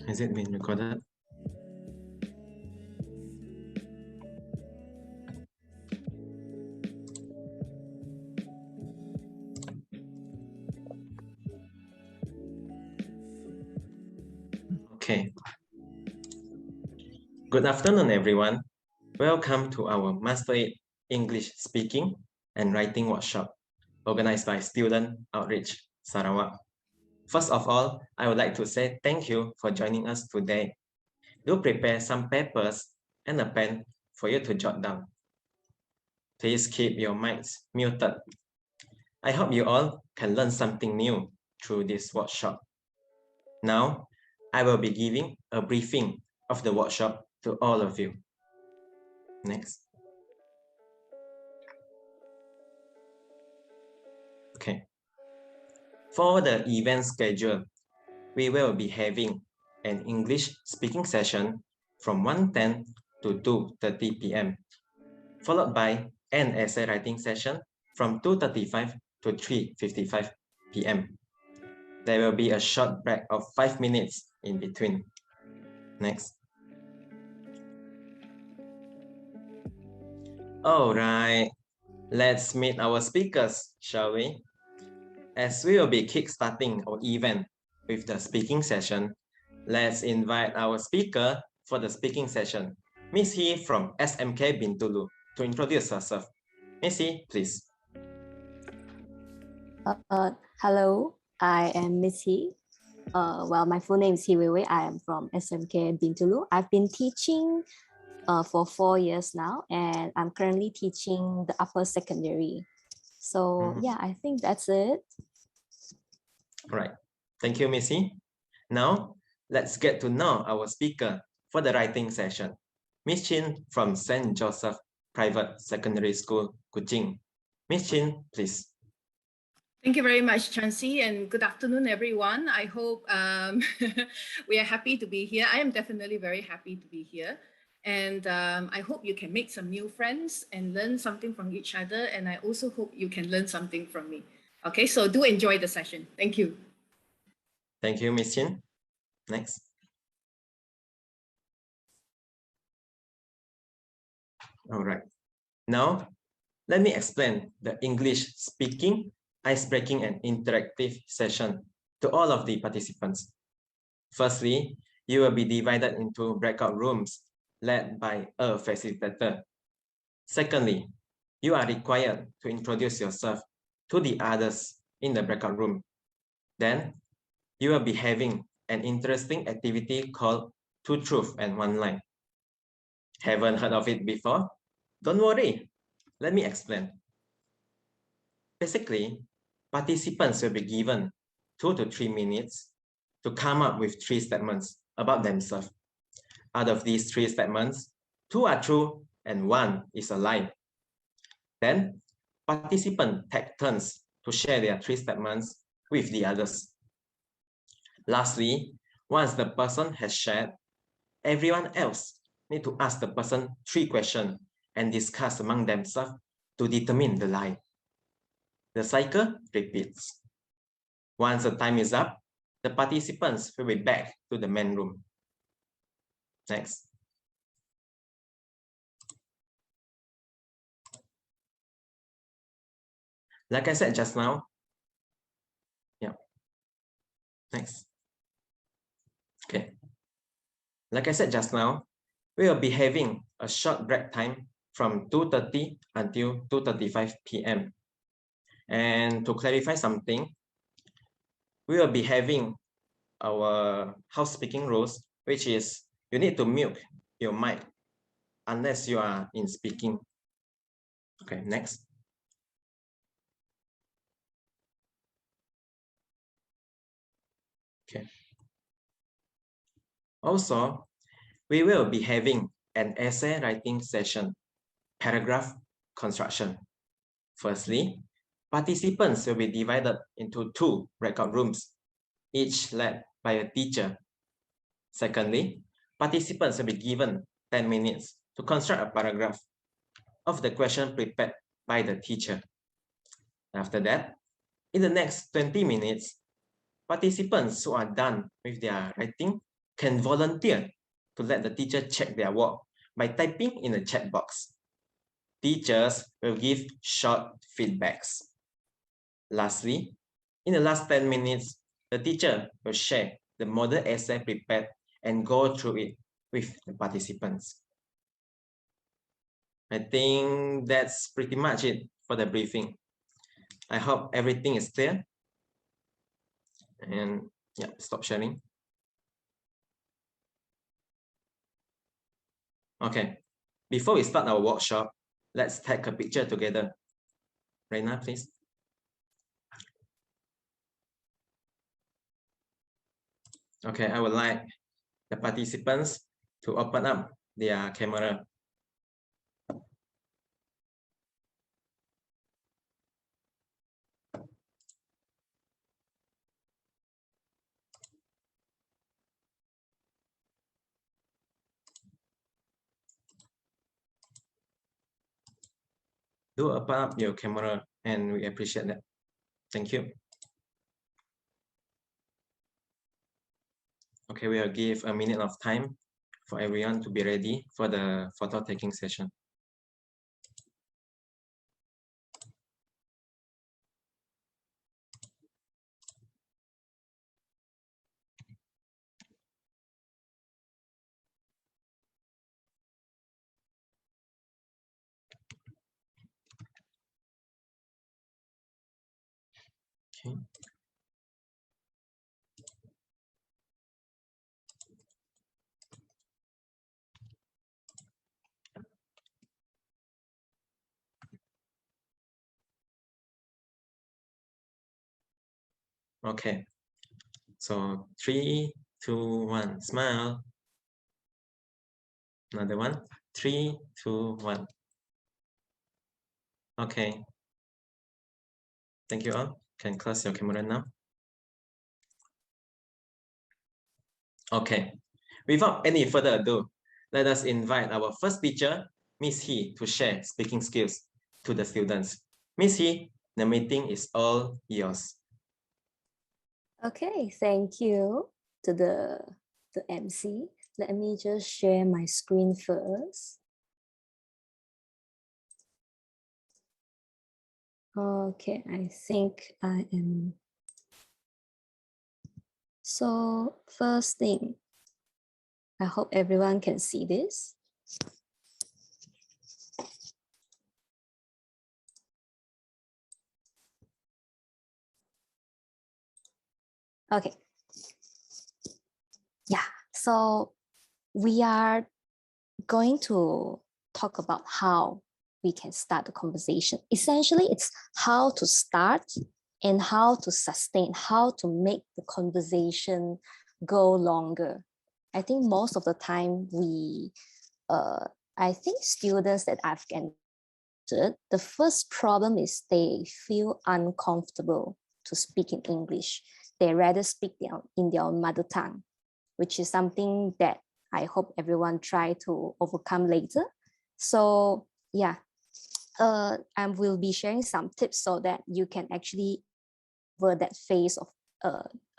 Has it been recorded? Okay. Good afternoon, everyone. Welcome to our Master 8 English Speaking and Writing Workshop, organized by Student Outreach Sarawak. First of all, I would like to say thank you for joining us today. Do prepare some papers and a pen for you to jot down. Please keep your mics muted. I hope you all can learn something new through this workshop. Now, I will be giving a briefing of the workshop to all of you. Next. Okay. For the event schedule, we will be having an English speaking session from 1:10 to 2:30 p.m., followed by an essay writing session from 2:35 to 3:55 p.m. There will be a short break of 5 minutes in between. Next. All right, let's meet our speakers, shall we? As we will be kickstarting our event with the speaking session, let's invite our speaker for the speaking session, Miss He from SMK Bintulu, to introduce herself. Miss He, please. Hello, I am Miss He. Well, my full name is He Weiwei. I am from SMK Bintulu. I've been teaching for 4 years now, and I'm currently teaching the upper secondary. So yeah, I think that's it. All right. Thank you, Miss He. Now, let's get to know our speaker for the writing session. Miss Chin from St. Joseph Private Secondary School, Kuching. Miss Chin, please. Thank you very much, Chansey, and good afternoon, everyone. I hope we are happy to be here. I am definitely very happy to be here. And I hope you can make some new friends and learn something from each other. And I also hope you can learn something from me. Okay, so do enjoy the session. Thank you. Thank you, Miss Chin. Next. All right. Now, let me explain the English speaking, ice-breaking, and interactive session to all of the participants. Firstly, you will be divided into breakout rooms led by a facilitator. Secondly, you are required to introduce yourself to the others in the breakout room. Then, you will be having an interesting activity called Two Truths and One Lie. Haven't heard of it before? Don't worry, let me explain. Basically, participants will be given 2 to 3 minutes to come up with 3 statements about themselves. Out of these 3 statements, 2 are true and 1 is a lie. Then, participants take turns to share their 3 statements with the others. Lastly, once the person has shared, everyone else need to ask the person 3 questions and discuss among themselves to determine the lie. The cycle repeats. Once the time is up, the participants will be back to the main room. Next. Like I said just now, next. Okay. Like I said just now, we will be having a short break time from 2:30 until 2:35 p.m. And to clarify something, we will be having our house speaking rules, which is you need to mute your mic unless you are in speaking. Okay, next. Okay. Also, we will be having an essay writing session, paragraph construction. Firstly, participants will be divided into 2 breakout rooms, each led by a teacher. Secondly, participants will be given 10 minutes to construct a paragraph of the question prepared by the teacher. After that, in the next 20 minutes, participants who are done with their writing can volunteer to let the teacher check their work by typing in the chat box. Teachers will give short feedbacks. Lastly, in the last 10 minutes, the teacher will share the model essay prepared and go through it with the participants. I think that's pretty much it for the briefing. I hope everything is clear. And yeah, stop sharing. Okay, before we start our workshop, let's take a picture together. Reina, please. Okay, I would like the participants to open up their camera. Do open up your camera and we appreciate that. Thank you. Okay, we'll give a minute of time for everyone to be ready for the photo taking session. Okay. Okay, so 3, 2, 1, smile. Another one, 3, 2, 1. Okay. Thank you all. Can close your camera now. Okay. Without any further ado, let us invite our first speaker, Miss He, to share speaking skills to the students. Miss He, the meeting is all yours. Okay, thank you to the MC. Let me just share my screen first. Okay, I think I am. So first thing, I hope everyone can see this. Okay. Yeah, so we are going to talk about how we can start the conversation. Essentially, it's how to start and how to sustain, how to make the conversation go longer. I think most of the time I think students that I've encountered, the first problem is they feel uncomfortable to speak in English. They rather speak in their mother tongue, which is something that I hope everyone try to overcome later. So yeah, I will be sharing some tips so that you can actually over that phase of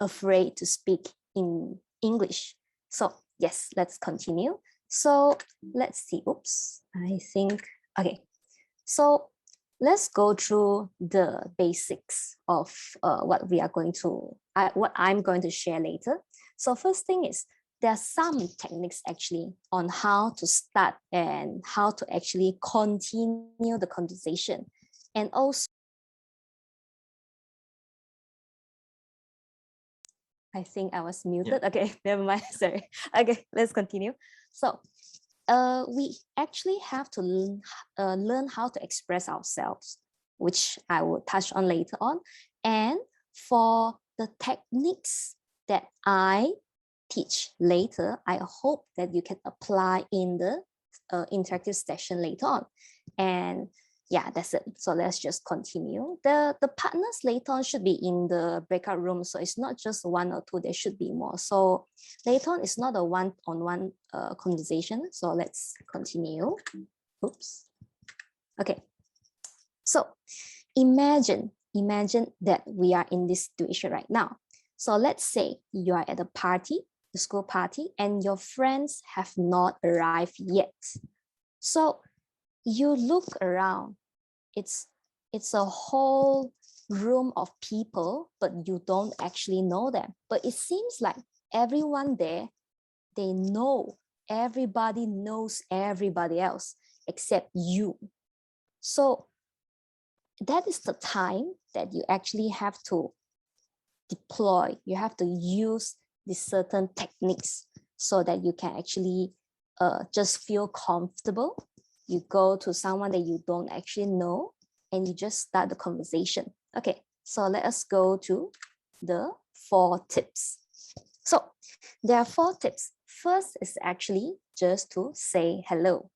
afraid to speak in English. So yes, let's continue. So let's see, oops, I think, okay. So let's go through the basics of what I'm going to share later. So first thing is, there are some techniques actually on how to start and how to actually continue the conversation. And also, I think I was muted. Yeah. Okay, never mind, sorry. Okay, let's continue. So we actually have to learn how to express ourselves, which I will touch on later on. And for the techniques that I teach later, I hope that you can apply in the interactive session later on. And yeah, that's it. So let's just continue. The partners later on should be in the breakout room. So it's not just one or two, there should be more. So later on, it's not a one-on-one conversation. So let's continue. Oops. Okay. So imagine that we are in this situation right now. So let's say you are at a party. the school party and your friends have not arrived yet. So you look around, it's a whole room of people, but you don't actually know them. But it seems like everyone there, they know, everybody knows everybody else except you. So that is the time that you actually have to deploy, you have to use these certain techniques so that you can actually just feel comfortable. You go to someone that you don't actually know and you just start the conversation. Okay, so let us go to the 4 tips. So there are 4 tips. First is actually just to say hello.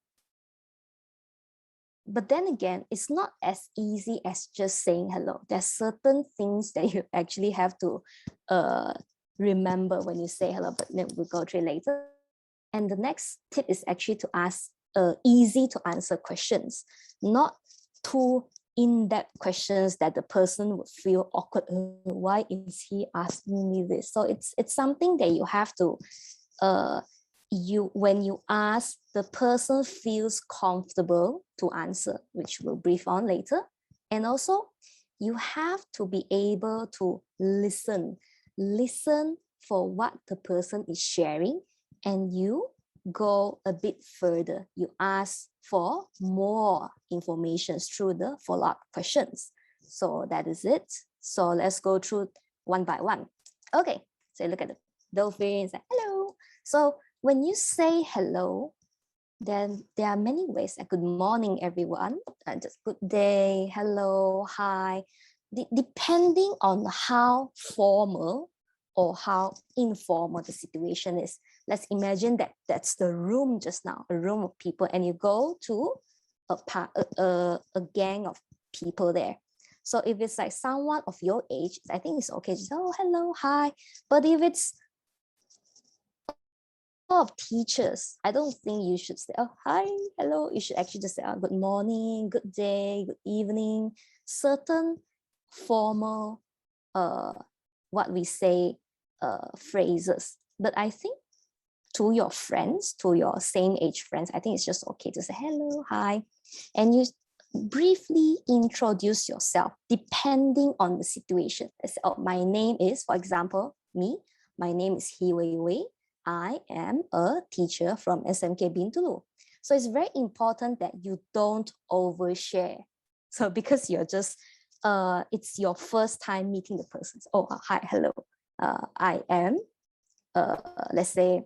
But then again, it's not as easy as just saying hello. There's certain things that you actually have to remember when you say hello, but we'll go through it later. And the next tip is actually to ask easy to answer questions, not too in-depth questions that the person would feel awkward. Why is he asking me this? So it's something that you have to, when you ask, the person feels comfortable to answer, which we'll brief on later. And also, you have to be able to listen for what the person is sharing, and you go a bit further. You ask for more information through the follow-up questions. So that is it. So let's go through one by one. Okay, so look at the dolphins, like, hello. So when you say hello, then there are many ways. Like, good morning, everyone. Just good day, hello, hi. Depending on how formal or how informal the situation is. Let's imagine that that's the room just now, a room of people, and you go to a gang of people there. So if it's like someone of your age, I think it's okay to say, oh, hello, hi. But if it's of teachers, I don't think you should say, oh, hi, hello. You should actually just say, oh, good morning, good day, good evening. Certain formal, what we say, phrases. But I think to your friends, to your same age friends, I think it's just okay to say hello, hi. And you briefly introduce yourself depending on the situation. Say, oh, my name is, for example, me. My name is Hi Wei Wei. I am a teacher from SMK Bintulu. So it's very important that you don't overshare. So because you're just, it's your first time meeting the person. Oh, hi, hello. I am, let's say,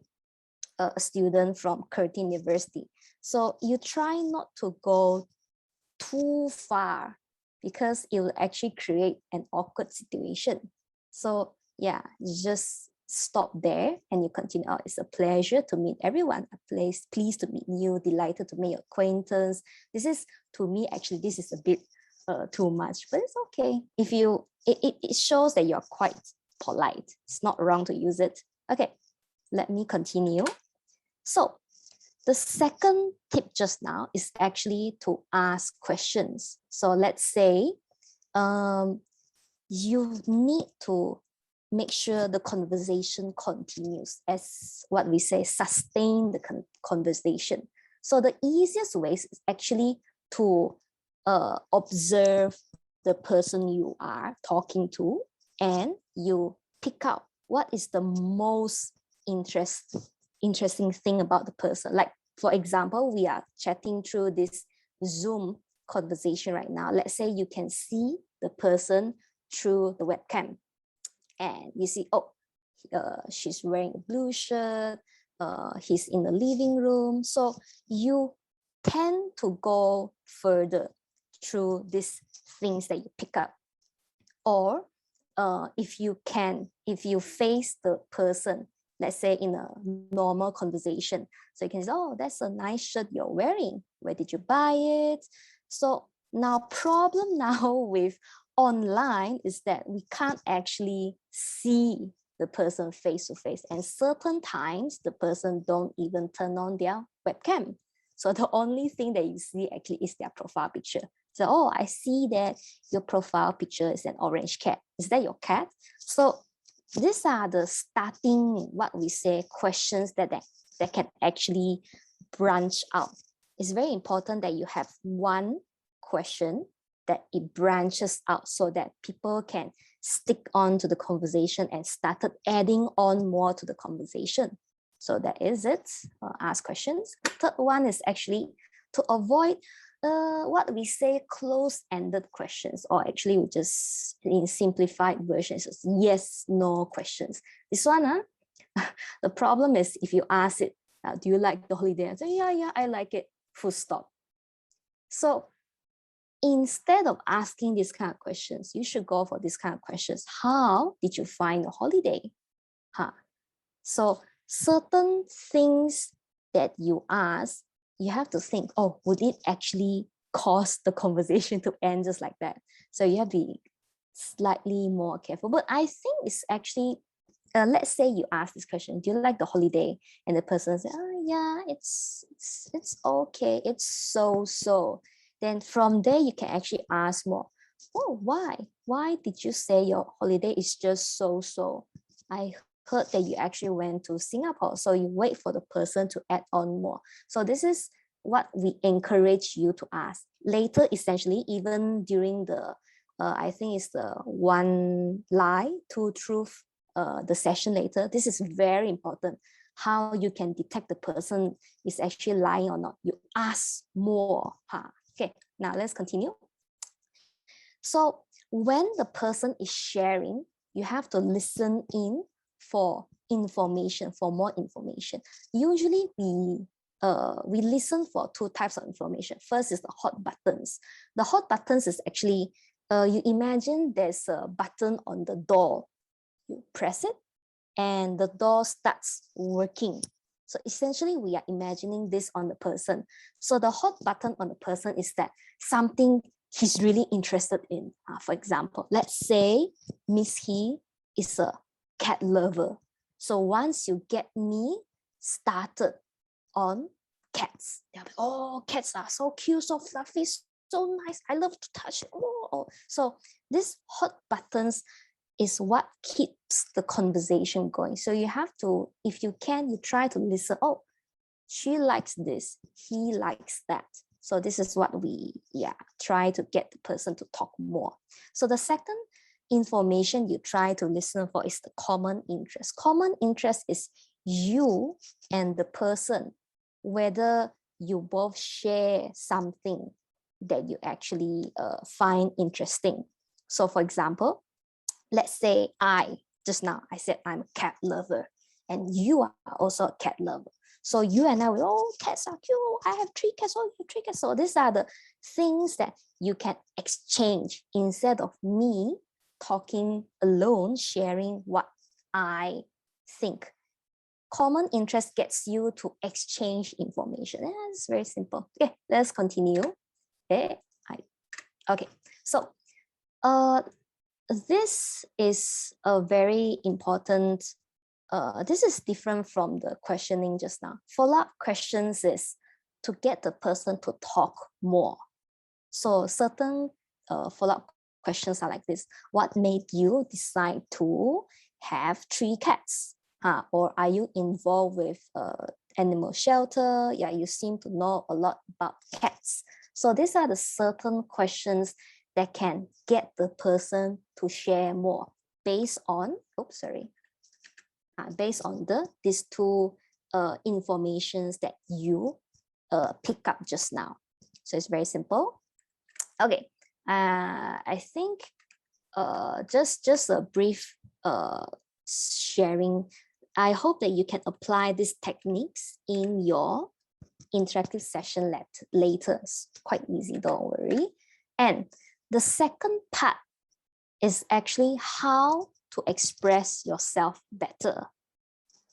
a student from Curtin University. So you try not to go too far because it will actually create an awkward situation. So yeah, just stop there and you continue. Oh, it's a pleasure to meet everyone. Pleased to meet you, delighted to make your acquaintance. This is, to me, actually, this is a bit too much, but it's okay. If you, it shows that you're quite polite. It's not wrong to use it. Okay, let me continue. So the second tip just now is actually to ask questions. So let's say you need to make sure the conversation continues, as what we say, sustain the conversation. So the easiest ways is actually to observe the person you are talking to, and you pick out what is the most interesting thing about the person. Like, for example, we are chatting through this Zoom conversation right now. Let's say you can see the person through the webcam, and you see, oh, she's wearing a blue shirt, he's in the living room. So you tend to go further through these things that you pick up. Or if you face the person, let's say in a normal conversation, so you can say, oh, that's a nice shirt you're wearing. Where did you buy it? So now, problem now with online is that we can't actually see the person face to face, and certain times the person don't even turn on their webcam. So the only thing that you see actually is their profile picture. So, oh, I see that your profile picture is an orange cat. Is that your cat? So these are the starting, what we say, questions that can actually branch out. It's very important that you have one question that it branches out so that people can stick on to the conversation and started adding on more to the conversation. So that is it. Ask questions. Third one is actually to avoid what we say close-ended questions, or actually we just in simplified versions, yes, no questions. This one, the problem is if you ask it, do you like the holiday? I say, yeah, I like it, full stop. So instead of asking these kind of questions, you should go for this kind of questions. How did you find the holiday? So certain things that you ask, you have to think, oh, would it actually cause the conversation to end just like that? So you have to be slightly more careful. But I think it's actually, let's say you ask this question, do you like the holiday? And the person says, oh yeah, it's okay, it's so. Then from there, you can actually ask more. Oh, why? Why did you say your holiday is just so? I heard that you actually went to Singapore. So you wait for the person to add on more. So this is what we encourage you to ask. Later, essentially, even during the, I think it's the one lie, two truth, the session later, this is very important. How you can detect the person is actually lying or not. You ask more. Okay, now let's continue. So when the person is sharing, you have to listen in for information, for more information. Usually we listen for two types of information. First is the hot buttons. The hot buttons is actually, you imagine there's a button on the door. You press it and the door starts working. So essentially we are imagining this on the person. So the hot button on the person is that something he's really interested in. For example, let's say Miss He is a cat lover. So once you get me started on cats, they'll be, oh, cats are so cute, so fluffy, so nice. I love to touch it. Oh. So these hot buttons is what keeps the conversation going. So you have to, if you can, you try to listen. Oh, she likes this, he likes that. So this is what we try to get the person to talk more. So the second information you try to listen for is the common interest. Common interest is you and the person, whether you both share something that you actually find interesting. So for example, let's say just now I said I'm a cat lover and you are also a cat lover. So you and I will, oh, cats are cute. I have 3 cats. Oh, you have 3 cats. So these are the things that you can exchange instead of me talking alone, sharing what I think. Common interest gets you to exchange information. It's very simple. Okay, let's continue. Okay, so this is a very important, this is different from the questioning just now. Follow-up questions is to get the person to talk more. So certain follow-up questions are like this. What made you decide to have 3 cats? Or are you involved with animal shelter? Yeah, you seem to know a lot about cats. So these are the certain questions that can get the person to share more based on, based on these 2 informations that you pick up just now. So it's very simple. Okay, I think just a brief sharing. I hope that you can apply these techniques in your interactive session later. It's quite easy, don't worry. And the second part is actually how to express yourself better.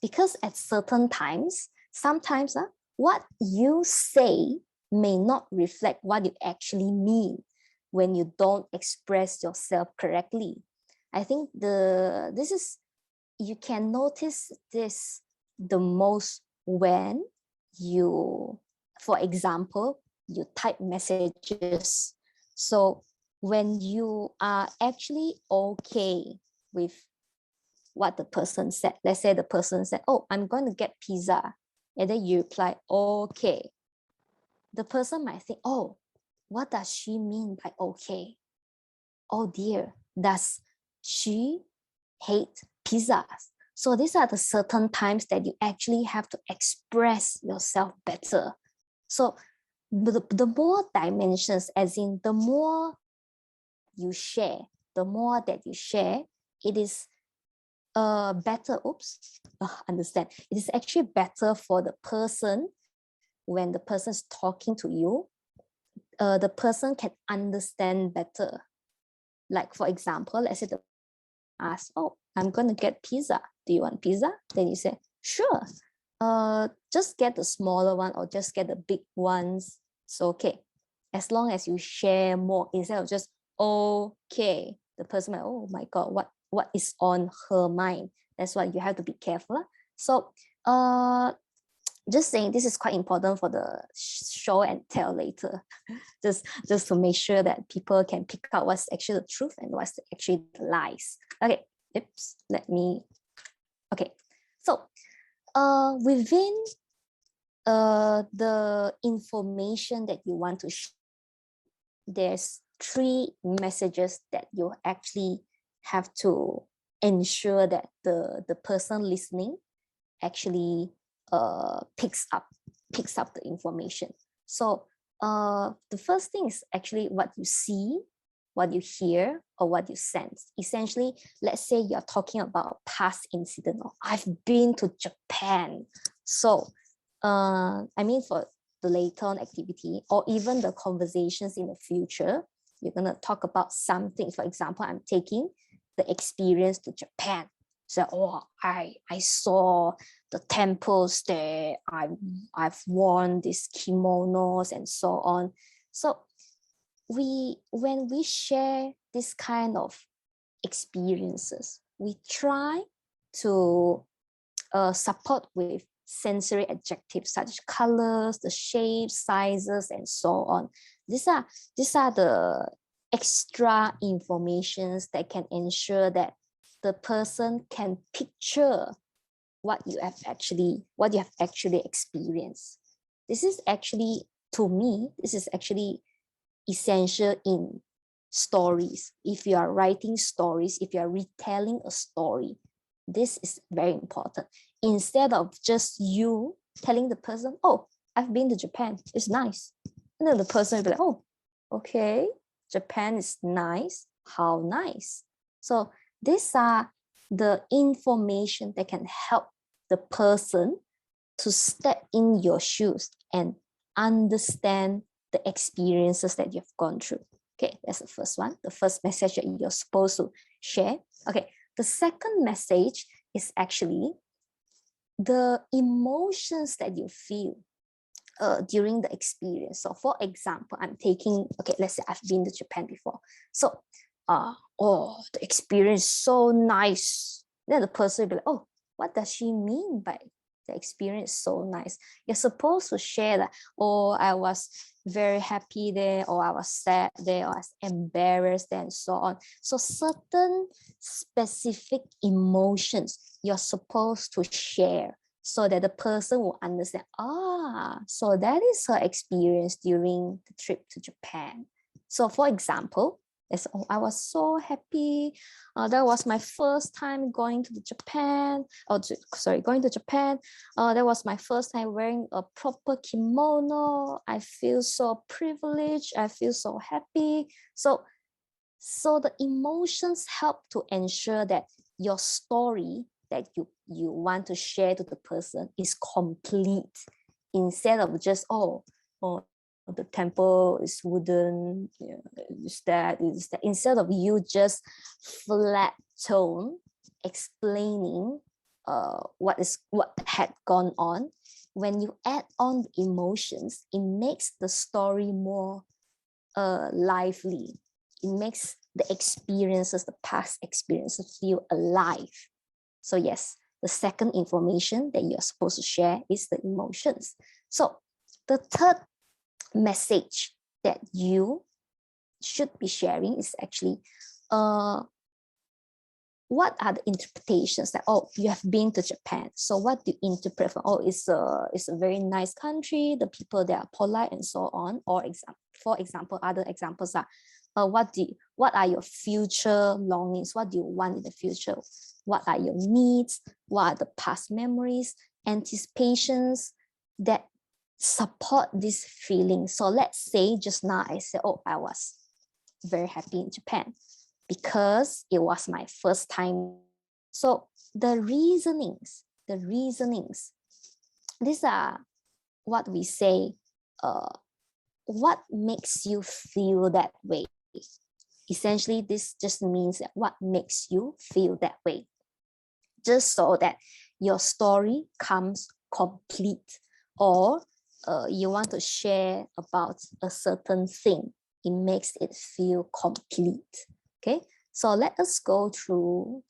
Because at certain times, sometimes what you say may not reflect what you actually mean when you don't express yourself correctly. I think you can notice this the most when you, for example, you type messages. So when you are actually okay with what the person said. Let's say the person said, oh, I'm going to get pizza. And then you reply, okay. The person might think, oh, what does she mean by okay? Oh dear, does she hate pizzas? So these are the certain times that you actually have to express yourself better. So the more dimensions, as in the more you share, it is better. Understand. It is actually better for the person when the person is talking to you. The person can understand better. Like for example, let's say the ask, oh, I'm going to get pizza. Do you want pizza? Then you say, sure. Just get the smaller one or just get the big ones. So okay. As long as you share more instead of just okay. The person might, oh my God, what is on her mind? That's why you have to be careful. So just saying this is quite important for the show and tell later. just to make sure that people can pick out what's actually the truth and what's actually the lies. Okay, okay. So within the information that you want to share, there's 3 messages that you actually have to ensure that the person listening actually picks up the information. So the first thing is actually what you see, what you hear, or what you sense. Essentially, let's say you're talking about a past incident, or I've been to Japan. So I mean, for the later on activity or even the conversations in the future, you're going to talk about something. For example, I'm taking the experience to Japan. So, oh, I saw the temples there. I've worn these kimonos and so on. So when we share this kind of experiences, we try to support with sensory adjectives such as colors, the shapes, sizes, and so on. These are the extra informations that can ensure that the person can picture what you have actually experienced. This is actually, to me, essential in stories. If you are writing stories, if you are retelling a story, this is very important. Instead of just you telling the person, oh, I've been to Japan, it's nice. And then the person will be like, oh, okay, Japan is nice, how nice. So these are the information that can help the person to step in your shoes and understand the experiences that you've gone through. Okay, that's the first one, the first message that you're supposed to share. Okay, the second message is actually the emotions that you feel during the experience. So for example, let's say I've been to Japan before. So, the experience is so nice. Then the person will be like, oh, what does she mean by the experience so nice? You're supposed to share that, oh, I was very happy there, or I was sad there, or I was embarrassed there, and so on. So certain specific emotions you're supposed to share so that the person will understand, so that is her experience during the trip to Japan. So for example, I was so happy. That was my first time going to Japan. Going to Japan. That was my first time wearing a proper kimono. I feel so privileged. I feel so happy. So the emotions help to ensure that your story that you want to share to the person is complete, instead of just, the temple is wooden, is that. Instead of you just flat tone explaining what had gone on, when you add on the emotions, it makes the story more lively. It makes the experiences, the past experiences, feel alive. So yes, the second information that you're supposed to share is the emotions. So the third message that you should be sharing is actually what are the interpretations that, oh, you have been to Japan. So what do you interpret from, oh, it's a very nice country, the people there are polite and so on. Or for example, other examples are, what are your future longings? What do you want in the future? What are your needs? What are the past memories, anticipations that support this feeling? So let's say just now I said, oh, I was very happy in Japan because it was my first time. So the reasonings, these are what we say, what makes you feel that way. Essentially, this just means that what makes you feel that way, just so that your story comes complete, or you want to share about a certain thing. It makes it feel complete. Okay, so let us go to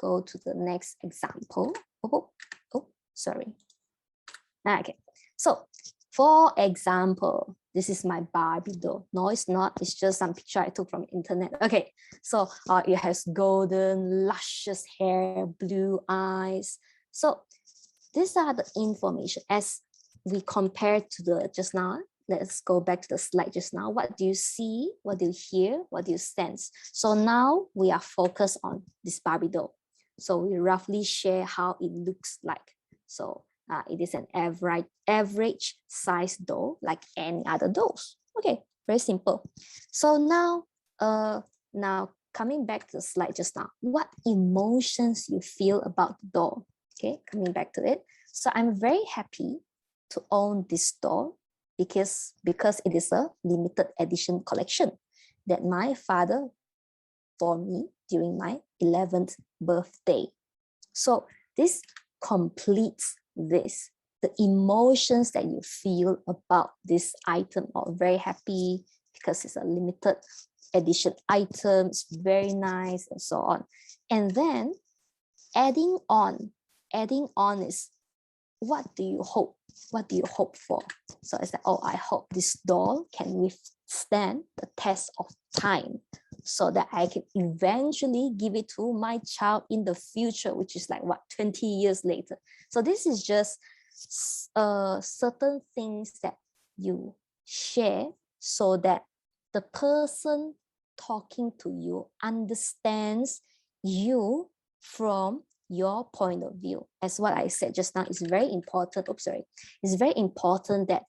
the next example. Sorry. Okay, so for example, this is my Barbie doll. No, it's not. It's just some picture I took from the internet. Okay, so it has golden, luscious hair, blue eyes. So these are the information as we compare to the just now. Let's go back to the slide just now. What do you see? What do you hear? What do you sense? So now we are focused on this Barbie doll. So we roughly share how it looks like. So it is an average size doll like any other dolls. Okay, very simple. So now, coming back to the slide just now, what emotions you feel about the doll? Okay, coming back to it. So I'm very happy to own this doll because it is a limited edition collection that my father for me during my 11th birthday. So this completes the emotions that you feel about this item, or very happy because it's a limited edition item, it's very nice and so on. And then adding on is, what do you hope? What do you hope for? So it's like, oh, I hope this doll can withstand the test of time so that I can eventually give it to my child in the future, which is like, what, 20 years later. So this is just certain things that you share so that the person talking to you understands you from your point of view. As what I said just now, it's very important. It's very important that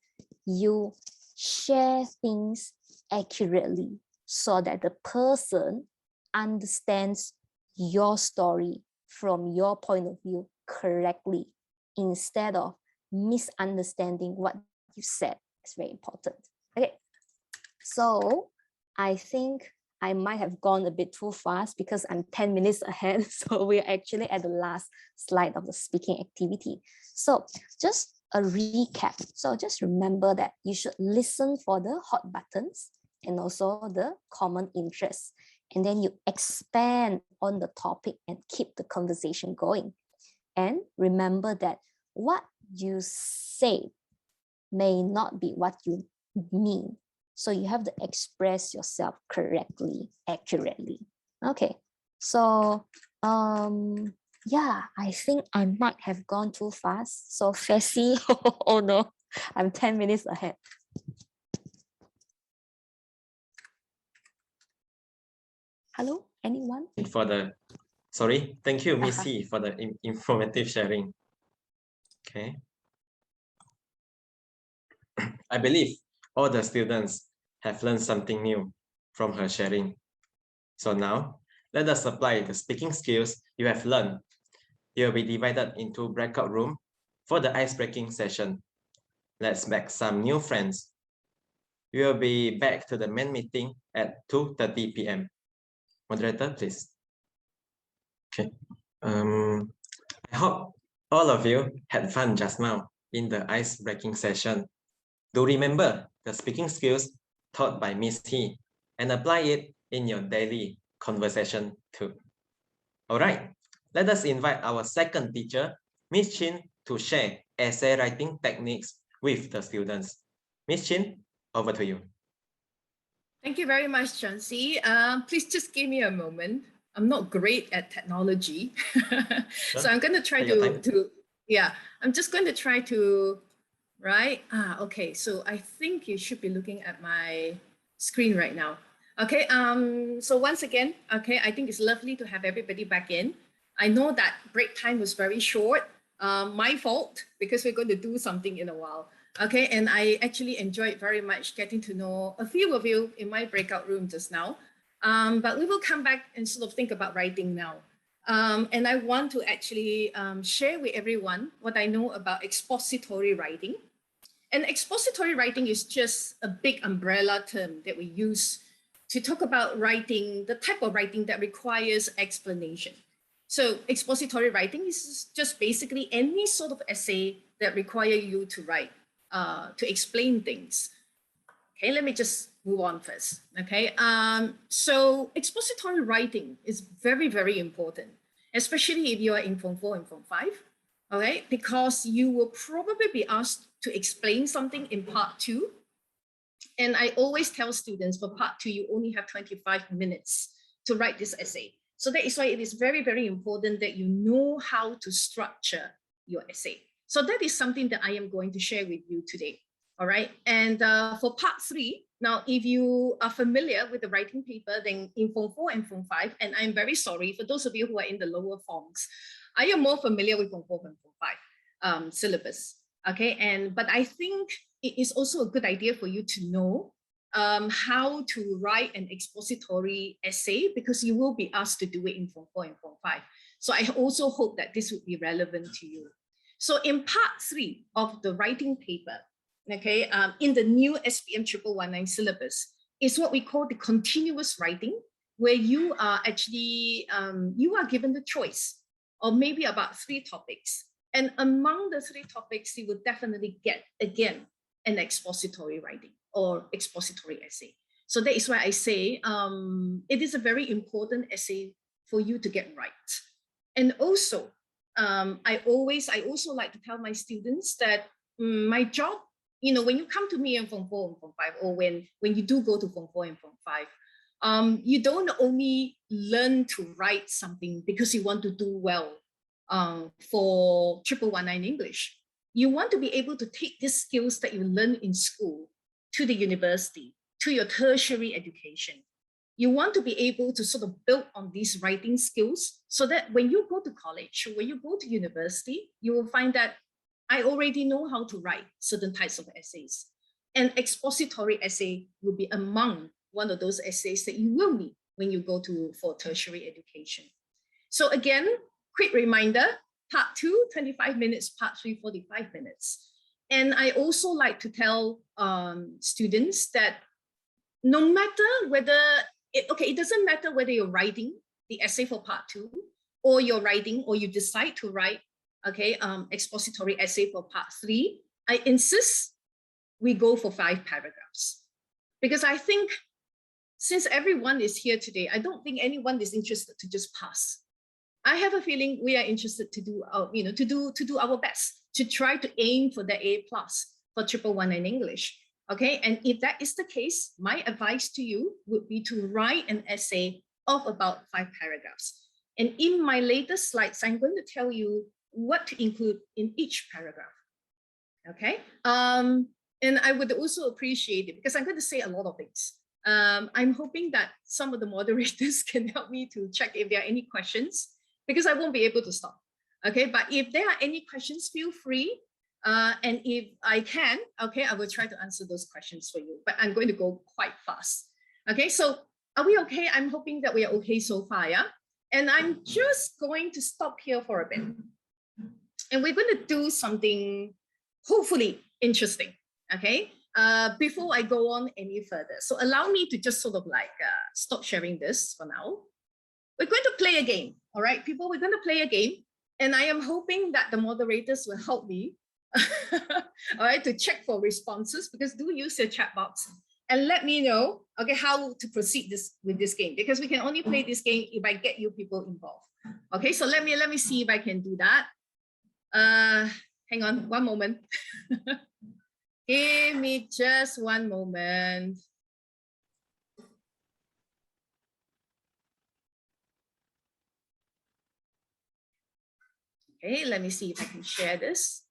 you share things accurately so that the person understands your story from your point of view correctly, instead of misunderstanding what you said. It's very important. Okay, so I think I might have gone a bit too fast because I'm 10 minutes ahead. So we're actually at the last slide of the speaking activity. So just a recap. So just remember that you should listen for the hot buttons and also the common interests. And then you expand on the topic and keep the conversation going. And remember that what you say may not be what you mean. So you have to express yourself correctly, accurately. Okay, so yeah, I think I might have gone too fast. So Fessie, oh no, I'm 10 minutes ahead. Hello, anyone? Thank you, Missy, for the informative sharing. Okay. I believe all the students have learned something new from her sharing. So now, let us apply the speaking skills you have learned. You will be divided into breakout room for the ice-breaking session. Let's make some new friends. We will be back to the main meeting at 2:30 p.m. Moderator, please. Okay. I hope all of you had fun just now in the ice-breaking session. Do remember the speaking skills taught by Miss T and apply it in your daily conversation too. All right, let us invite our second teacher, Miss Chin, to share essay writing techniques with the students. Miss Chin, over to you. Thank you very much, Chancy. Please just give me a moment. I'm not great at technology. So I'm going to try I'm just going to try to, right? Okay. So I think you should be looking at my screen right now. Okay. So once again, okay, I think it's lovely to have everybody back in. I know that break time was very short. My fault, because we're going to do something in a while. Okay. And I actually enjoyed very much getting to know a few of you in my breakout room just now. But we will come back and sort of think about writing now. And I want to actually share with everyone what I know about expository writing. And expository writing is just a big umbrella term that we use to talk about writing, the type of writing that requires explanation. So expository writing is just basically any sort of essay that require you to write, to explain things. Okay, let me just move on first. Okay, so expository writing is very, very important, especially if you are in Form 4 and Form 5. Okay, because you will probably be asked to explain something in Part 2. And I always tell students for Part 2, you only have 25 minutes to write this essay. So that is why it is very, very important that you know how to structure your essay. So that is something that I am going to share with you today. All right. And for Part 3, now, if you are familiar with the writing paper, then in Form 4 and Form 5, and I'm very sorry for those of you who are in the lower forms, I am more familiar with Form 4 and Form 5 syllabus. Okay. But I think it is also a good idea for you to know how to write an expository essay, because you will be asked to do it in Form 4 and Form 5. So I also hope that this would be relevant to you. So in Part 3 of the writing paper, okay, in the new SPM 1119 syllabus, is what we call the continuous writing, where you are actually, you are given the choice of maybe about 3 topics. And among the 3 topics, you will definitely get, again, an expository writing or expository essay. So that is why I say it is a very important essay for you to get right. And also, I also like to tell my students that my job, you know, when you come to me in Form 4 and Form 5, or when you do go to Form 4 and Form 5, you don't only learn to write something because you want to do well for 1119 English. You want to be able to take these skills that you learn in school to the university, to your tertiary education. You want to be able to sort of build on these writing skills so that when you go to college, when you go to university, you will find that I already know how to write certain types of essays. An expository essay will be among one of those essays that you will need when you go for tertiary education. So again, quick reminder, Part 2, 25 minutes, Part 3, 45 minutes. And I also like to tell students that no matter whether, it doesn't matter whether you're writing the essay for Part 2, or you're writing, or you decide to write, okay, expository essay for Part 3, I insist we go for 5 paragraphs. Because I think since everyone is here today, I don't think anyone is interested to just pass. I have a feeling we are interested to do, to do our best, to try to aim for the A+ for 1119 English. Okay, and if that is the case, my advice to you would be to write an essay of about 5 paragraphs. And in my latest slides, I'm going to tell you what to include in each paragraph. Okay, and I would also appreciate it, because I'm going to say a lot of things. I'm hoping that some of the moderators can help me to check if there are any questions, because I won't be able to stop. Okay, but if there are any questions, feel free. And if I can, okay, I will try to answer those questions for you, but I'm going to go quite fast. Okay, so are we okay? I'm hoping that we are okay so far, yeah? And I'm just going to stop here for a bit. And we're going to do something hopefully interesting, okay? Before I go on any further. So allow me to just sort of like stop sharing this for now. We're going to play a game, all right, people? We're going to play a game, and I am hoping that the moderators will help me, all right, to check for responses, because do use your chat box and let me know, okay, how to proceed with this game, because we can only play this game if I get you people involved. Okay, so let me see if I can do that. Hang on, one moment. Give me just one moment. Okay, let me see if I can share this.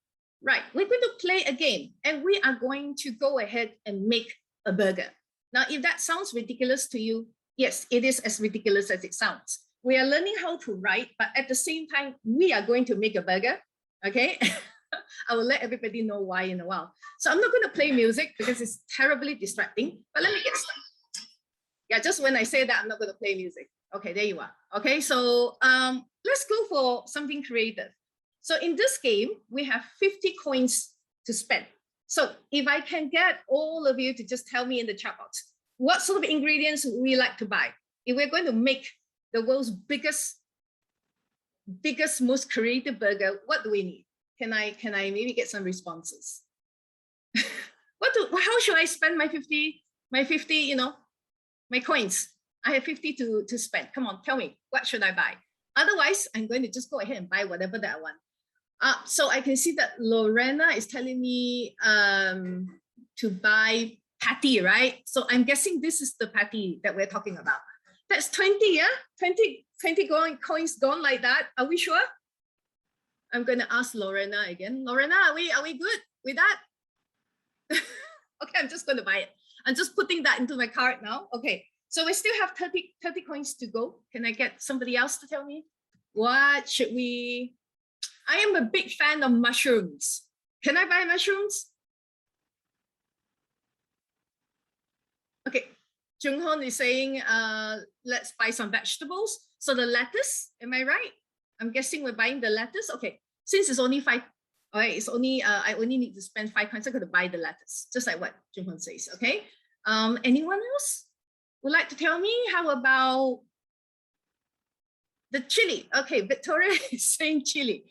Right, we're going to play a game and we are going to go ahead and make a burger. Now, if that sounds ridiculous to you, yes, it is as ridiculous as it sounds. We are learning how to write, but at the same time, we are going to make a burger, okay? I will let everybody know why in a while. So I'm not going to play music because it's terribly distracting, but let me get started. Yeah, just when I say that, I'm not going to play music. Okay, there you are. Okay, so let's go for something creative. So in this game, we have 50 coins to spend. So if I can get all of you to just tell me in the chat box, what sort of ingredients would we like to buy? If we're going to make the world's biggest, most creative burger, what do we need? Can I maybe get some responses? How should I spend my 50, my coins? I have 50 to spend. Come on, tell me, what should I buy? Otherwise, I'm going to just go ahead and buy whatever that I want. So I can see that Lorena is telling me to buy patty, right? So I'm guessing this is the patty that we're talking about. That's 20, yeah? 20 coins gone like that. Are we sure? I'm going to ask Lorena again. Lorena, are we good with that? Okay, I'm just going to buy it. I'm just putting that into my cart now. Okay, so we still have 30 coins to go. Can I get somebody else to tell me? What should we... I am a big fan of mushrooms. Can I buy mushrooms? Okay, Jung Hon is saying, let's buy some vegetables. So the lettuce, am I right? I'm guessing we're buying the lettuce. Okay, since it's only 5, all right, it's only, I only need to spend 5 coins. I'm going to buy the lettuce, just like what Jung Hon says, okay? Anyone else would like to tell me? How about the chili? Okay, Victoria is saying chili.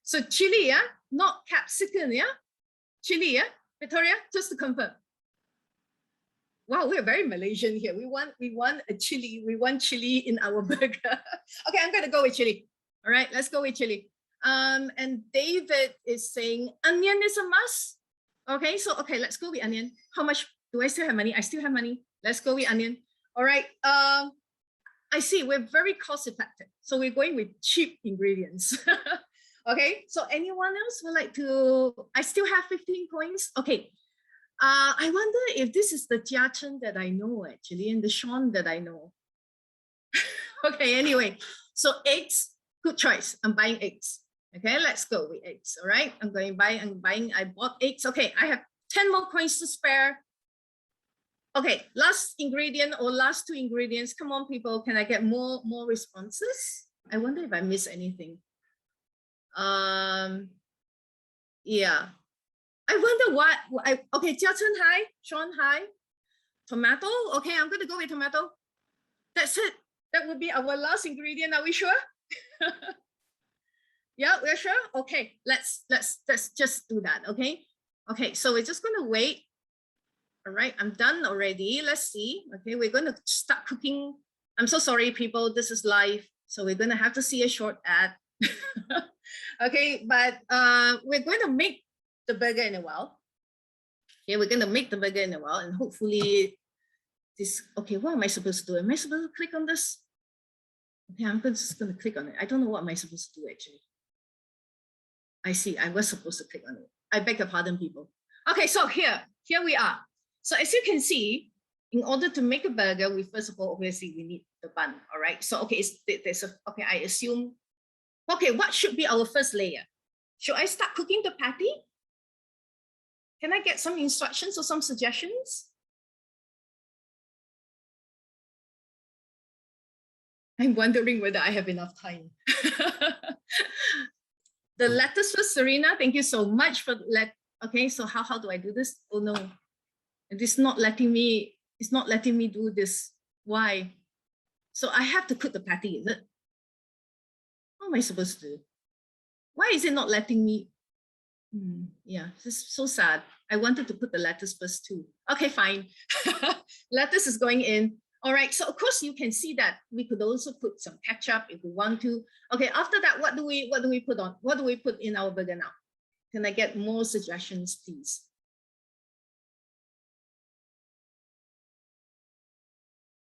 So chili, yeah, not capsicum, yeah? Chili, yeah? Victoria, just to confirm. Wow, we're very Malaysian here. We want a chili. We want chili in our burger. Okay, I'm going to go with chili. All right, let's go with chili. And David is saying onion is a must. Okay, so okay, let's go with onion. How much do I still have money? I still have money. Let's go with onion. All right. I see we're very cost effective. So we're going with cheap ingredients. Okay, so anyone else would like to, I still have 15 coins. Okay, I wonder if this is the Jia Chen that I know actually, and the Sean that I know. Okay, anyway, so eggs, good choice. I'm buying eggs. Okay, let's go with eggs. All right, I bought eggs. Okay, I have 10 more coins to spare. Okay, last ingredient or last 2 ingredients. Come on, people, can I get more responses? I wonder if I miss anything. Yeah, I wonder okay, Jia Chen, hi, Sean, hi. Tomato, okay, I'm gonna go with tomato. That's it. That would be our last ingredient. Are we sure? Yeah, we're sure. Okay, let's just do that. Okay, okay. So we're just gonna wait. All right, I'm done already. Let's see. Okay, we're gonna start cooking. I'm so sorry, people. This is live, so we're gonna have to see a short ad. Okay, but we're going to make the burger in a while. Okay, we're going to make the burger in a while, and hopefully this. Okay, what am I supposed to do? Am I supposed to click on this? Okay, I'm just going to click on it. I don't know what am I supposed to do actually. I see. I was supposed to click on it. I beg your pardon, people. Okay, so here we are. So as you can see, in order to make a burger, we first of all obviously we need the bun. All right. So okay, okay. I assume. Okay, what should be our first layer? Should I start cooking the patty? Can I get some instructions or some suggestions? I'm wondering whether I have enough time. The lettuce first, Serena. Thank you so much for okay, so how do I do this? Oh no, it is not letting me. It's not letting me do this. Why? So I have to cook the patty, is it? How am I supposed to do? Why is it not letting me? Yeah, this is so sad. I wanted to put the lettuce first too. Okay, fine. Lettuce is going in. All right, so of course you can see that we could also put some ketchup if we want to. Okay, after that, what do we put on? What do we put in our burger now? Can I get more suggestions, please?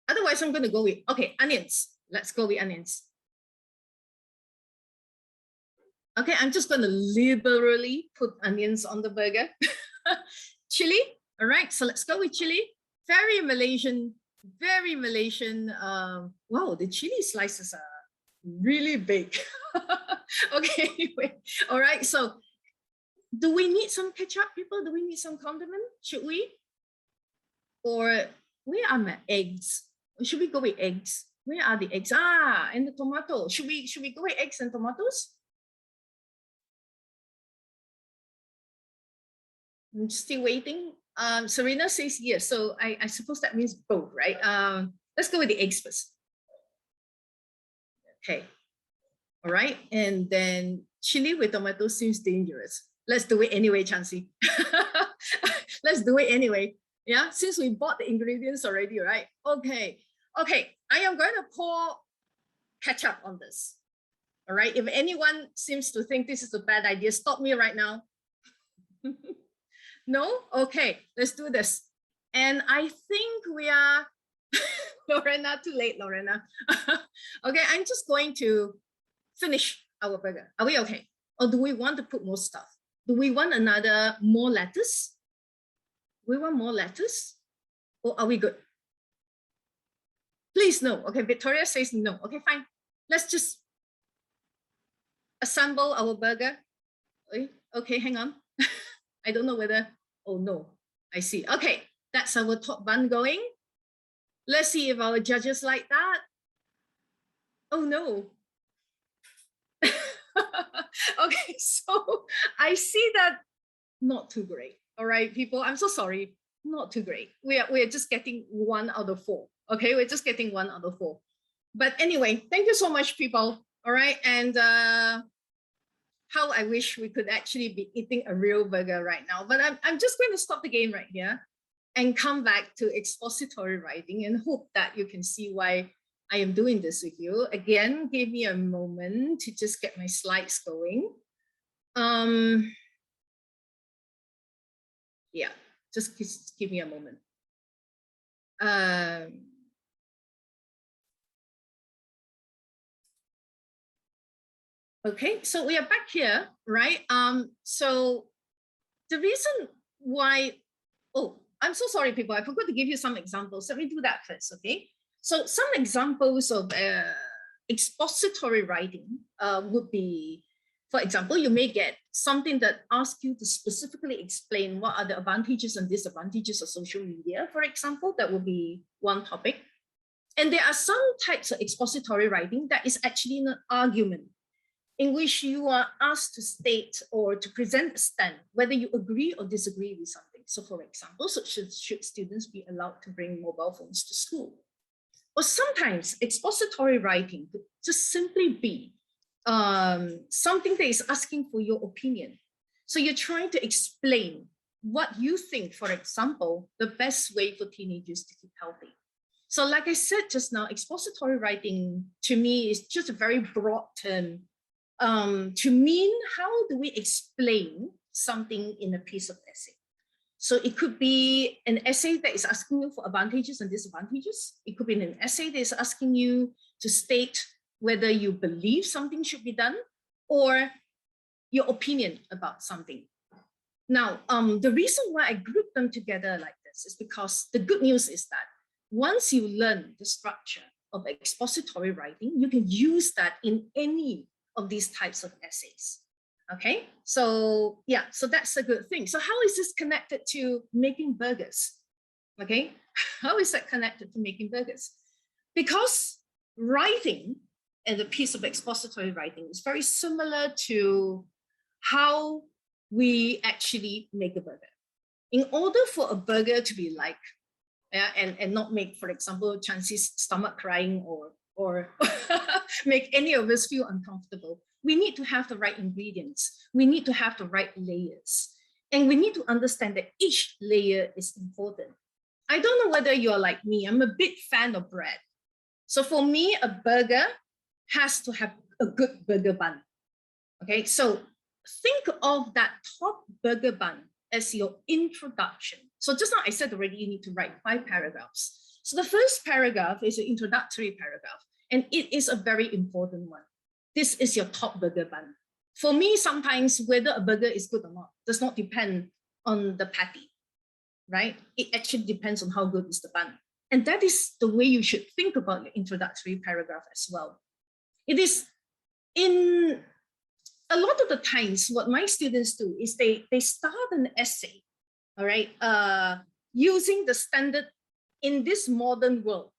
Otherwise, I'm going to go with, okay, onions. Let's go with onions. Okay, I'm just going to liberally put onions on the burger. Chili. All right, so let's go with chili. Very Malaysian, very Malaysian. Wow, the chili slices are really big. Okay, anyway. All right, so do we need some ketchup, people? Do we need some condiment? Should we? Or where are my eggs? Should we go with eggs? Where are the eggs? Ah, and the tomato. Should we go with eggs and tomatoes? I'm still waiting. Serena says yes. So I suppose that means both, right? Let's go with the eggs first. Okay. All right. And then chili with tomato seems dangerous. Let's do it anyway, Chansey. Let's do it anyway. Yeah, since we bought the ingredients already, right? Okay. Okay. I am going to pour ketchup on this. All right. If anyone seems to think this is a bad idea, stop me right now. No? Okay, let's do this. And I think we are, Lorena, too late, Lorena. Okay, I'm just going to finish our burger. Are we okay? Or do we want to put more stuff? Do we want more lettuce? We want more lettuce? Or are we good? Please no. Okay, Victoria says no. Okay, fine. Let's just assemble our burger. Okay, hang on. I don't know whether, oh no, I see. Okay, that's our top bun going. Let's see if our judges like that. Oh no. Okay, so I see that not too great. All right, people, I'm so sorry. Not too great. We are just getting 1 out of 4. Okay, we're just getting 1 out of 4. But anyway, thank you so much, people. All right, and how I wish we could actually be eating a real burger right now. But I'm just going to stop the game right here and come back to expository writing and hope that you can see why I am doing this with you. Again, give me a moment to just get my slides going. Yeah, just give me a moment. Okay, so we are back here, right? So the reason why, oh, I'm so sorry, people. I forgot to give you some examples. Let me do that first, okay? So some examples of expository writing would be, for example, you may get something that asks you to specifically explain what are the advantages and disadvantages of social media, for example. That would be one topic. And there are some types of expository writing that is actually an argument in which you are asked to state or to present a stand, whether you agree or disagree with something. So for example, should students be allowed to bring mobile phones to school? Or sometimes expository writing could just simply be something that is asking for your opinion. So you're trying to explain what you think, for example, the best way for teenagers to keep healthy. So like I said just now, expository writing to me is just a very broad term to mean how do we explain something in a piece of essay. So it could be an essay that is asking you for advantages and disadvantages. It could be an essay that is asking you to state whether you believe something should be done or your opinion about something. Now, the reason why I group them together like this is because the good news is that once you learn the structure of expository writing, you can use that in any of these types of essays. Okay, so yeah, so that's a good thing. So how is this connected to making burgers? Okay, how is that connected to making burgers? Because writing and the piece of expository writing is very similar to how we actually make a burger. In order for a burger to be like, and not make, for example, Chansey's stomach crying or make any of us feel uncomfortable, we need to have the right ingredients. We need to have the right layers. And we need to understand that each layer is important. I don't know whether you're like me. I'm a big fan of bread. So for me, a burger has to have a good burger bun. Okay, so think of that top burger bun as your introduction. So just now I said already, you need to write 5 paragraphs. So the first paragraph is an introductory paragraph, and it is a very important one. This is your top burger bun. For me, sometimes whether a burger is good or not does not depend on the patty, right? It actually depends on how good is the bun. And that is the way you should think about your introductory paragraph as well. It is in a lot of the times, what my students do is they start an essay, all right, using the standard in this modern world.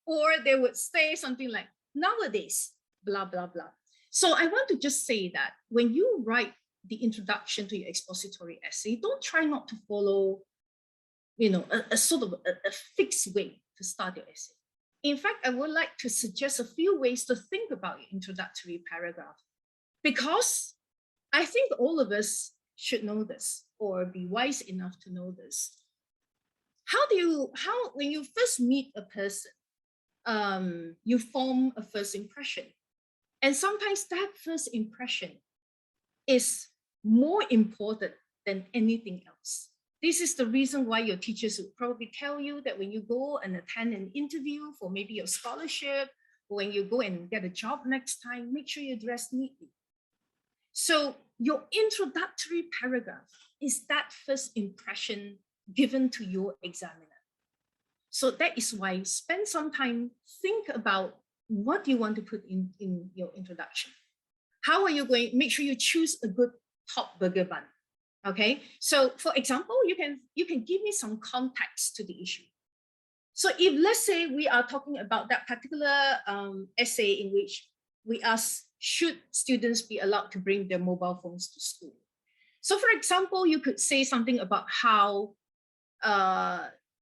Or they would say something like, nowadays, blah, blah, blah. So I want to just say that when you write the introduction to your expository essay, don't try not to follow, a sort of a fixed way to start your essay. In fact, I would like to suggest a few ways to think about your introductory paragraph, because I think all of us should know this or be wise enough to know this. When you first meet a person, you form a first impression. And sometimes that first impression is more important than anything else. This is the reason why your teachers would probably tell you that when you go and attend an interview for maybe your scholarship, or when you go and get a job next time, make sure you dress neatly. So your introductory paragraph is that first impression given to your examiner. So that is why spend some time, think about what you want to put in your introduction. How are you going? Make sure you choose a good top burger bun. Okay. So for example, you can give me some context to the issue. So if let's say we are talking about that particular essay in which we ask, should students be allowed to bring their mobile phones to school? So for example, you could say something about how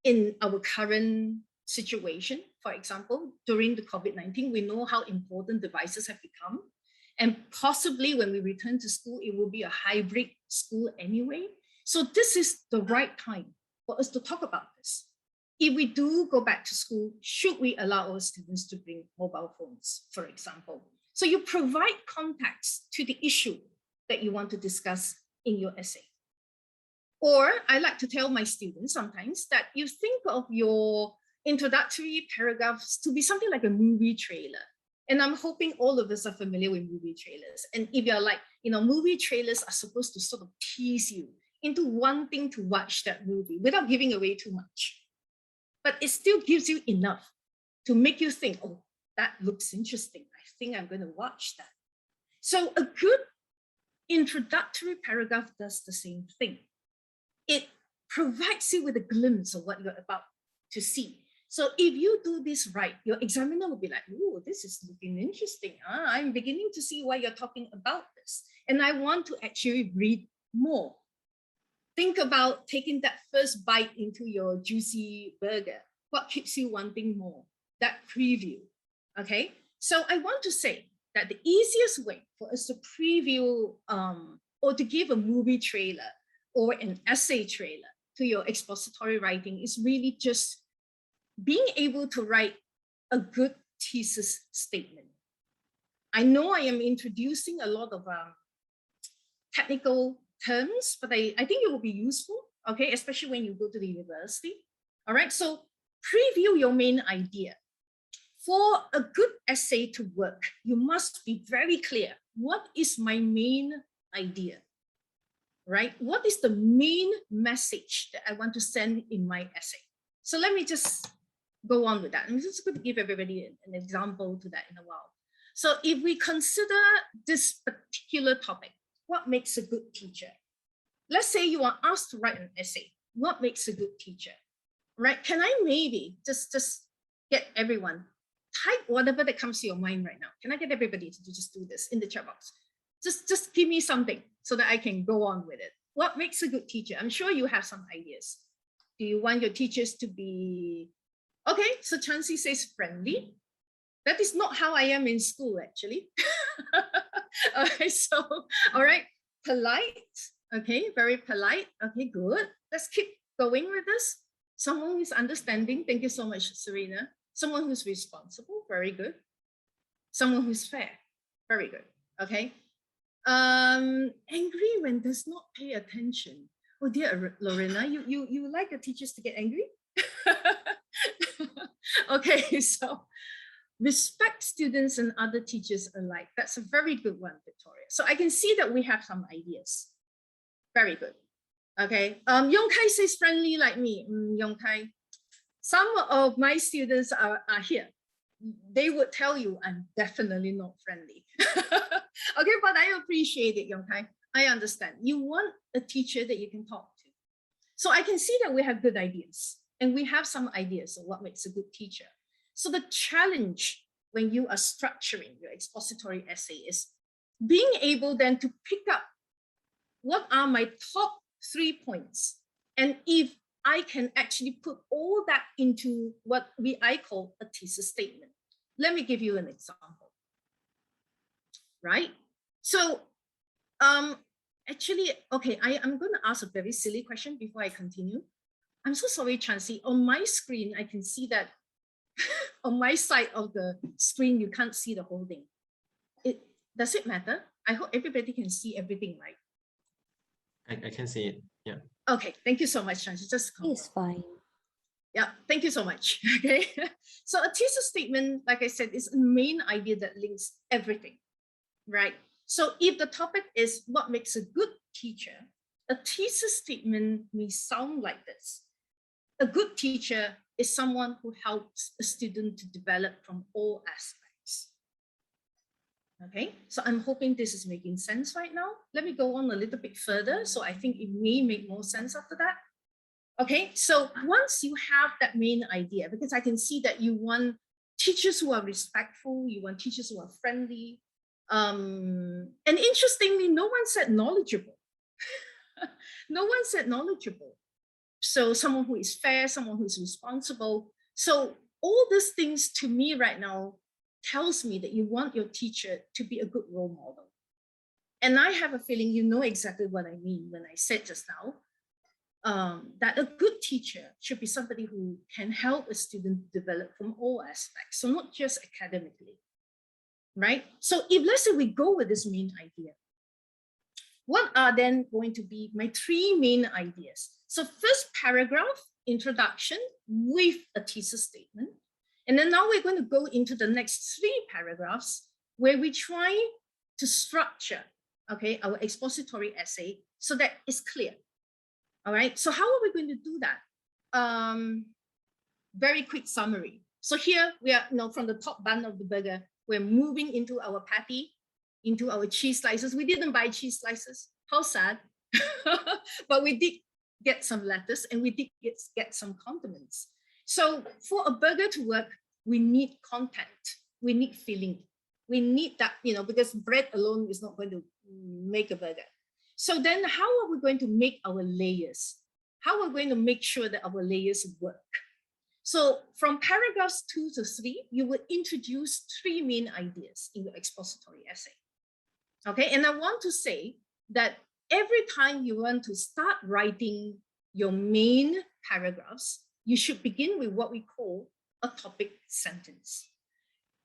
in our current situation, for example, during the COVID-19, we know how important devices have become. And possibly when we return to school, it will be a hybrid school anyway. So this is the right time for us to talk about this. If we do go back to school, should we allow our students to bring mobile phones, for example? So you provide context to the issue that you want to discuss in your essay. Or I like to tell my students sometimes that you think of your introductory paragraphs to be something like a movie trailer. And I'm hoping all of us are familiar with movie trailers. And if you're like, movie trailers are supposed to sort of tease you into wanting to watch that movie without giving away too much. But it still gives you enough to make you think, oh, that looks interesting. I think I'm going to watch that. So a good introductory paragraph does the same thing. It provides you with a glimpse of what you're about to see. So if you do this right, your examiner will be like, oh, this is looking interesting. I'm beginning to see why you're talking about this. And I want to actually read more. Think about taking that first bite into your juicy burger. What keeps you wanting more? That preview, okay? So I want to say that the easiest way for us to preview or to give a movie trailer or an essay trailer to your expository writing is really just being able to write a good thesis statement. I know I am introducing a lot of technical terms, but I think it will be useful, okay, especially when you go to the university. All right, so preview your main idea. For a good essay to work, you must be very clear. What is my main idea? Right? What is the main message that I want to send in my essay? So let me just go on with that. I'm just going to give everybody an example to that in a while. So if we consider this particular topic, what makes a good teacher? Let's say you are asked to write an essay. What makes a good teacher? Right? Can I maybe just get everyone, type whatever that comes to your mind right now. Can I get everybody to just do this in the chat box? Just give me something so that I can go on with it. What makes a good teacher? I'm sure you have some ideas. Do you want your teachers to be, okay, so Chansey says friendly. That is not how I am in school, actually. Okay, so, all right, polite. Okay, very polite. Okay, good. Let's keep going with this. Someone who's understanding. Thank you so much, Serena. Someone who's responsible. Very good. Someone who's fair. Very good. Okay. Angry when does not pay attention. Oh dear, Lorena, you like the teachers to get angry? Okay, so respect students and other teachers alike. That's a very good one, Victoria. So I can see that we have some ideas. Very good. Okay. Yong Kai says friendly like me. Yong Kai. Some of my students are here. They would tell you I'm definitely not friendly. Okay, but I appreciate it, Yong Kai. I understand. You want a teacher that you can talk to. So I can see that we have good ideas and we have some ideas of what makes a good teacher. So the challenge when you are structuring your expository essay is being able then to pick up what are my top 3 points. And if I can actually put all that into what I call a thesis statement. Let me give you an example, right? So actually, okay, I'm going to ask a very silly question before I continue. I'm so sorry, Chansey. On my screen, I can see that on my side of the screen, you can't see the whole thing. Does it matter? I hope everybody can see everything, right? I can see it, yeah. Okay, thank you so much, Chansey. Just It's fine. Yeah, thank you so much. Okay, so a thesis statement, like I said, is a main idea that links everything, right? So if the topic is what makes a good teacher, a thesis statement may sound like this. A good teacher is someone who helps a student to develop from all aspects. Okay, so I'm hoping this is making sense right now. Let me go on a little bit further. So I think it may make more sense after that. Okay, so once you have that main idea, because I can see that you want teachers who are respectful, you want teachers who are friendly. And interestingly, no one said knowledgeable. No one said knowledgeable. So someone who is fair, someone who is responsible. So all these things to me right now tells me that you want your teacher to be a good role model. And I have a feeling you know exactly what I mean when I said just now, that a good teacher should be somebody who can help a student develop from all aspects, so not just academically, right? So if let's say we go with this main idea, what are then going to be my 3 main ideas? So first paragraph, introduction with a thesis statement. And then now we're going to go into the next 3 paragraphs where we try to structure, okay, our expository essay so that it's clear. All right, so how are we going to do that? Very quick summary. So here we are, from the top bun of the burger, we're moving into our patty, into our cheese slices. We didn't buy cheese slices. How sad. But we did get some lettuce and we did get some condiments. So for a burger to work, we need content. We need filling. We need that, because bread alone is not going to make a burger. So then how are we going to make our layers? How are we going to make sure that our layers work? So from paragraphs 2 to 3, you will introduce 3 main ideas in your expository essay. Okay, and I want to say that every time you want to start writing your main paragraphs, you should begin with what we call a topic sentence.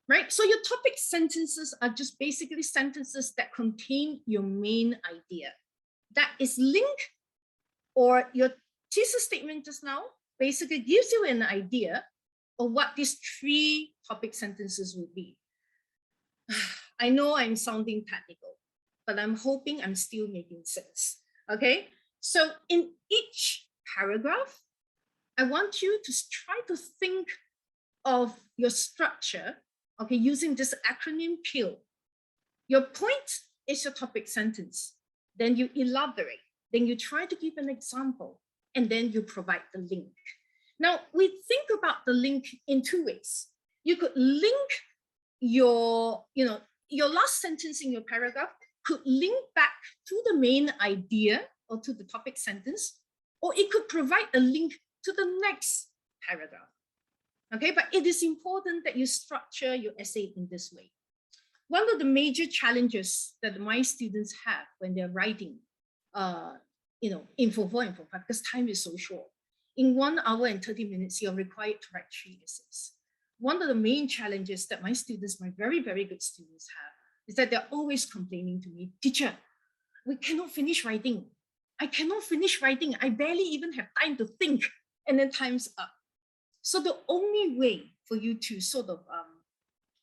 Right, so your topic sentences are just basically sentences that contain your main idea. That is linked, or your thesis statement just now basically gives you an idea of what these 3 topic sentences will be. I know I'm sounding technical, but I'm hoping I'm still making sense. Okay, so in each paragraph, I want you to try to think of your structure, okay, using this acronym PIL. Your point is your topic sentence. Then you elaborate, then you try to give an example, and then you provide the link. Now, we think about the link in 2 ways. You could link your last sentence in your paragraph could link back to the main idea or to the topic sentence, or it could provide a link to the next paragraph. Okay, but it is important that you structure your essay in this way. One of the major challenges that my students have when they're writing, Info 4, Info 5, because time is so short. In 1 hour and 30 minutes, you're required to write 3 essays. One of the main challenges that my students, my very, very good students have, is that they're always complaining to me, teacher, we cannot finish writing. I cannot finish writing. I barely even have time to think, and then time's up. So the only way for you to sort of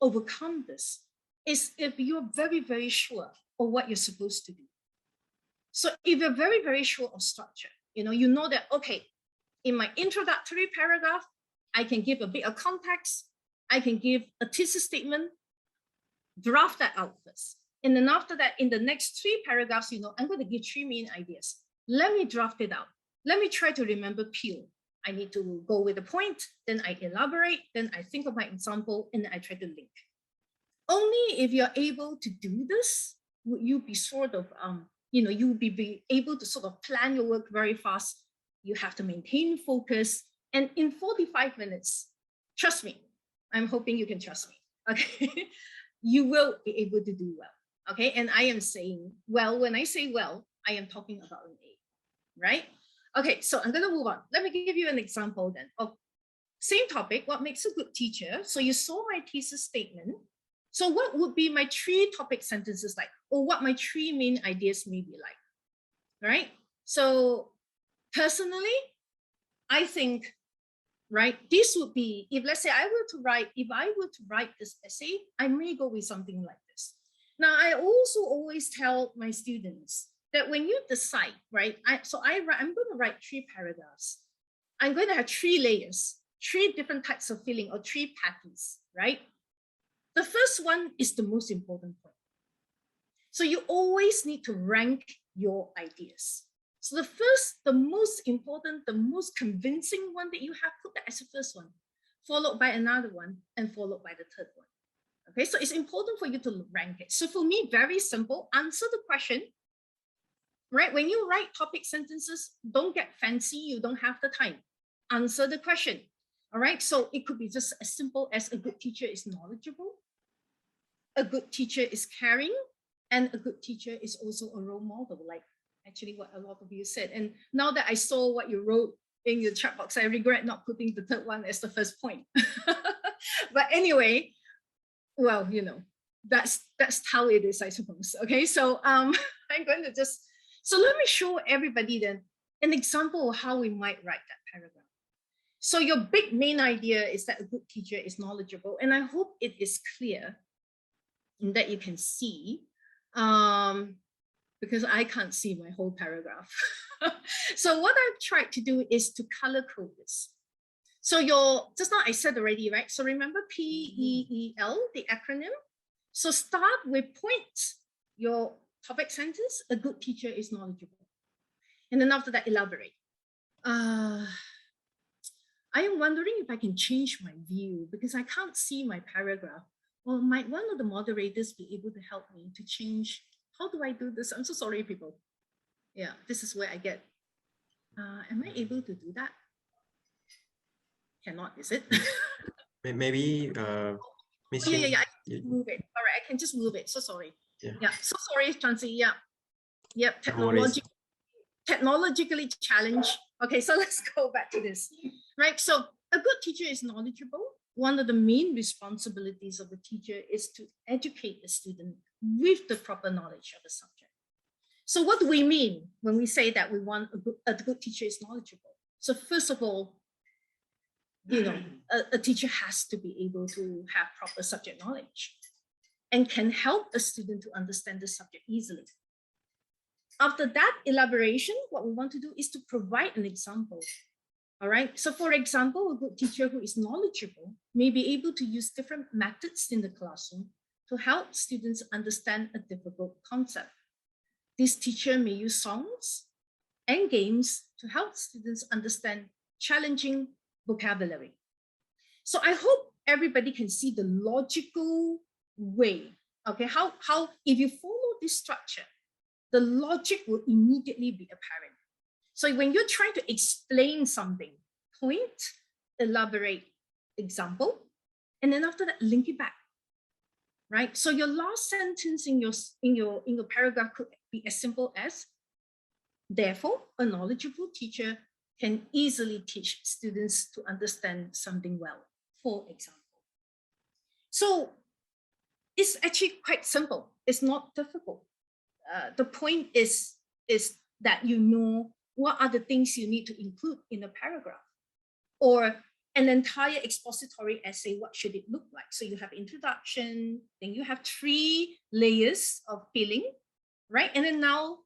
overcome this is if you're very, very sure of what you're supposed to do. So if you're very, very sure of structure, you know that, okay, in my introductory paragraph, I can give a bit of context. I can give a thesis statement, draft that out first. And then after that, in the next 3 paragraphs, I'm going to give 3 main ideas. Let me draft it out. Let me try to remember peel. I need to go with the point, then I elaborate, then I think of my example, and then I try to link. Only if you're able to do this, would you be sort of, you'll be able to sort of plan your work very fast. You have to maintain focus. And in 45 minutes, trust me, I'm hoping you can trust me, okay? You will be able to do well, okay? And I am saying, well, when I say well, I am talking about an A, right? Okay, so I'm gonna move on. Let me give you an example then of same topic, what makes a good teacher? So you saw my thesis statement. So what would be my 3 topic sentences like, or what my 3 main ideas may be like, right? So personally, I think, right, this would be, if let's say if I were to write this essay, I may go with something like this. Now, I also always tell my students that when you decide, right, I'm going to write 3 paragraphs. I'm going to have 3 layers, 3 different types of feeling or 3 patterns, right? The first one is the most important point. So you always need to rank your ideas. So the most important, the most convincing one that you have, put that as the first one, followed by another one, and followed by the third one. Okay, so it's important for you to rank it. So for me, very simple, answer the question, right? When you write topic sentences, don't get fancy, you don't have the time. Answer the question, all right? So it could be just as simple as a good teacher is knowledgeable, a good teacher is caring, and a good teacher is also a role model, like actually what a lot of you said. And now that I saw what you wrote in your chat box, I regret not putting the third one as the first point. But anyway, well, that's how it is, I suppose. Okay, so I'm going to so let me show everybody then an example of how we might write that paragraph. So your big main idea is that a good teacher is knowledgeable, and I hope it is clear and that you can see, because I can't see my whole paragraph. So what I've tried to do is to color code this. So just now I said already, right? So remember PEEL, the acronym. So start with point, your topic sentence, a good teacher is knowledgeable. And then after that, elaborate. I am wondering if I can change my view because I can't see my paragraph. Or might one of the moderators be able to help me to change? How do I do this? I'm so sorry, people. Yeah, this is where I get, am I able to do that? Cannot, is it? Maybe, Miss yeah, I can move it. All right, I can just move it. So sorry. Yeah, so sorry, Chansey. Yeah, technologically challenged. Okay, so let's go back to this. Right, so a good teacher is knowledgeable. One of the main responsibilities of a teacher is to educate the student with the proper knowledge of the subject. So what do we mean when we say that we want a good teacher is knowledgeable? So first of all, a teacher has to be able to have proper subject knowledge and can help a student to understand the subject easily. After that elaboration, what we want to do is to provide an example. All right, so for example, a good teacher who is knowledgeable may be able to use different methods in the classroom to help students understand a difficult concept. This teacher may use songs and games to help students understand challenging vocabulary. So I hope everybody can see the logical way, okay, how if you follow this structure, the logic will immediately be apparent. So when you're trying to explain something, point, elaborate, example, and then after that, link it back, right? So your last sentence in your paragraph could be as simple as, therefore, a knowledgeable teacher can easily teach students to understand something well, for example. So it's actually quite simple. It's not difficult. The point is that you know what are the things you need to include in a paragraph, or an entire expository essay, what should it look like? So you have introduction, then you have 3 layers of feeling, right? And then now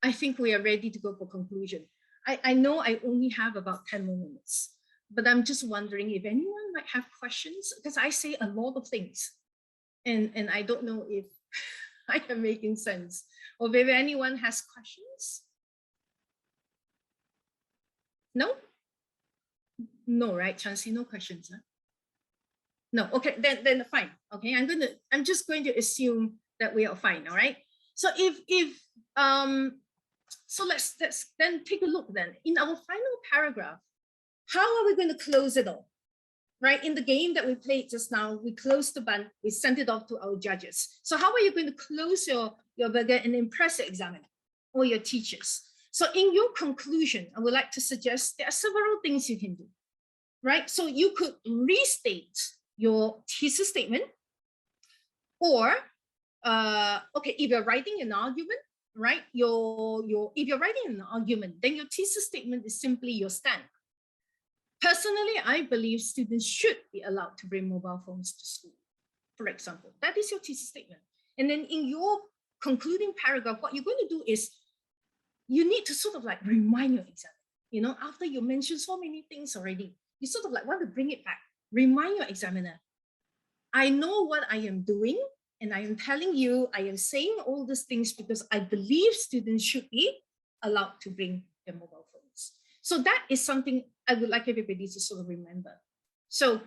I think we are ready to go for conclusion. I know I only have about 10 more minutes, but I'm just wondering if anyone might have questions, because I say a lot of things and I don't know if I am making sense, or if anyone has questions. No? No, right, Chansey? No questions, huh? No, okay, then fine. Okay, I'm just going to assume that we are fine, all right? So so let's then take a look then. In our final paragraph, how are we going to close it all? Right, in the game that we played just now, we closed the band, we sent it off to our judges. So how are you going to close your burger and impress the examiner or your teachers? So in your conclusion, I would like to suggest there are several things you can do, right? So you could restate your thesis statement, or okay, if you're writing an argument, right? If you're writing an argument, then your thesis statement is simply your stand. Personally, I believe students should be allowed to bring mobile phones to school, for example. That is your thesis statement. And then in your concluding paragraph, what you're going to do is you need to sort of like remind your examiner, you know, after you mentioned so many things already, you sort of like want to bring it back. Remind your examiner, I know what I am doing, and I am telling you, I am saying all these things because I believe students should be allowed to bring their mobile phones. So that is something I would like everybody to sort of remember. So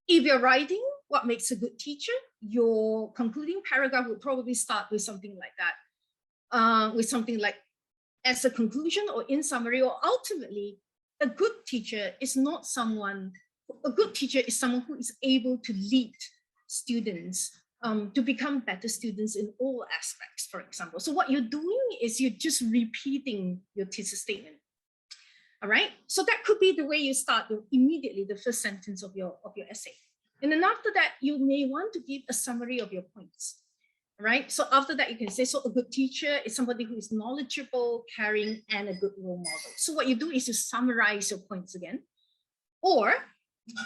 if you're writing what makes a good teacher, your concluding paragraph would probably start with something like that, with something like, as a conclusion or in summary, or ultimately, a good teacher is not someone, a good teacher is someone who is able to lead students to become better students in all aspects, for example. So what you're doing is you're just repeating your thesis statement. All right, so that could be the way you start immediately the first sentence of your essay. And then after that, you may want to give a summary of your points. All right, so after that, you can say, so a good teacher is somebody who is knowledgeable, caring, and a good role model. So what you do is you summarize your points again. Or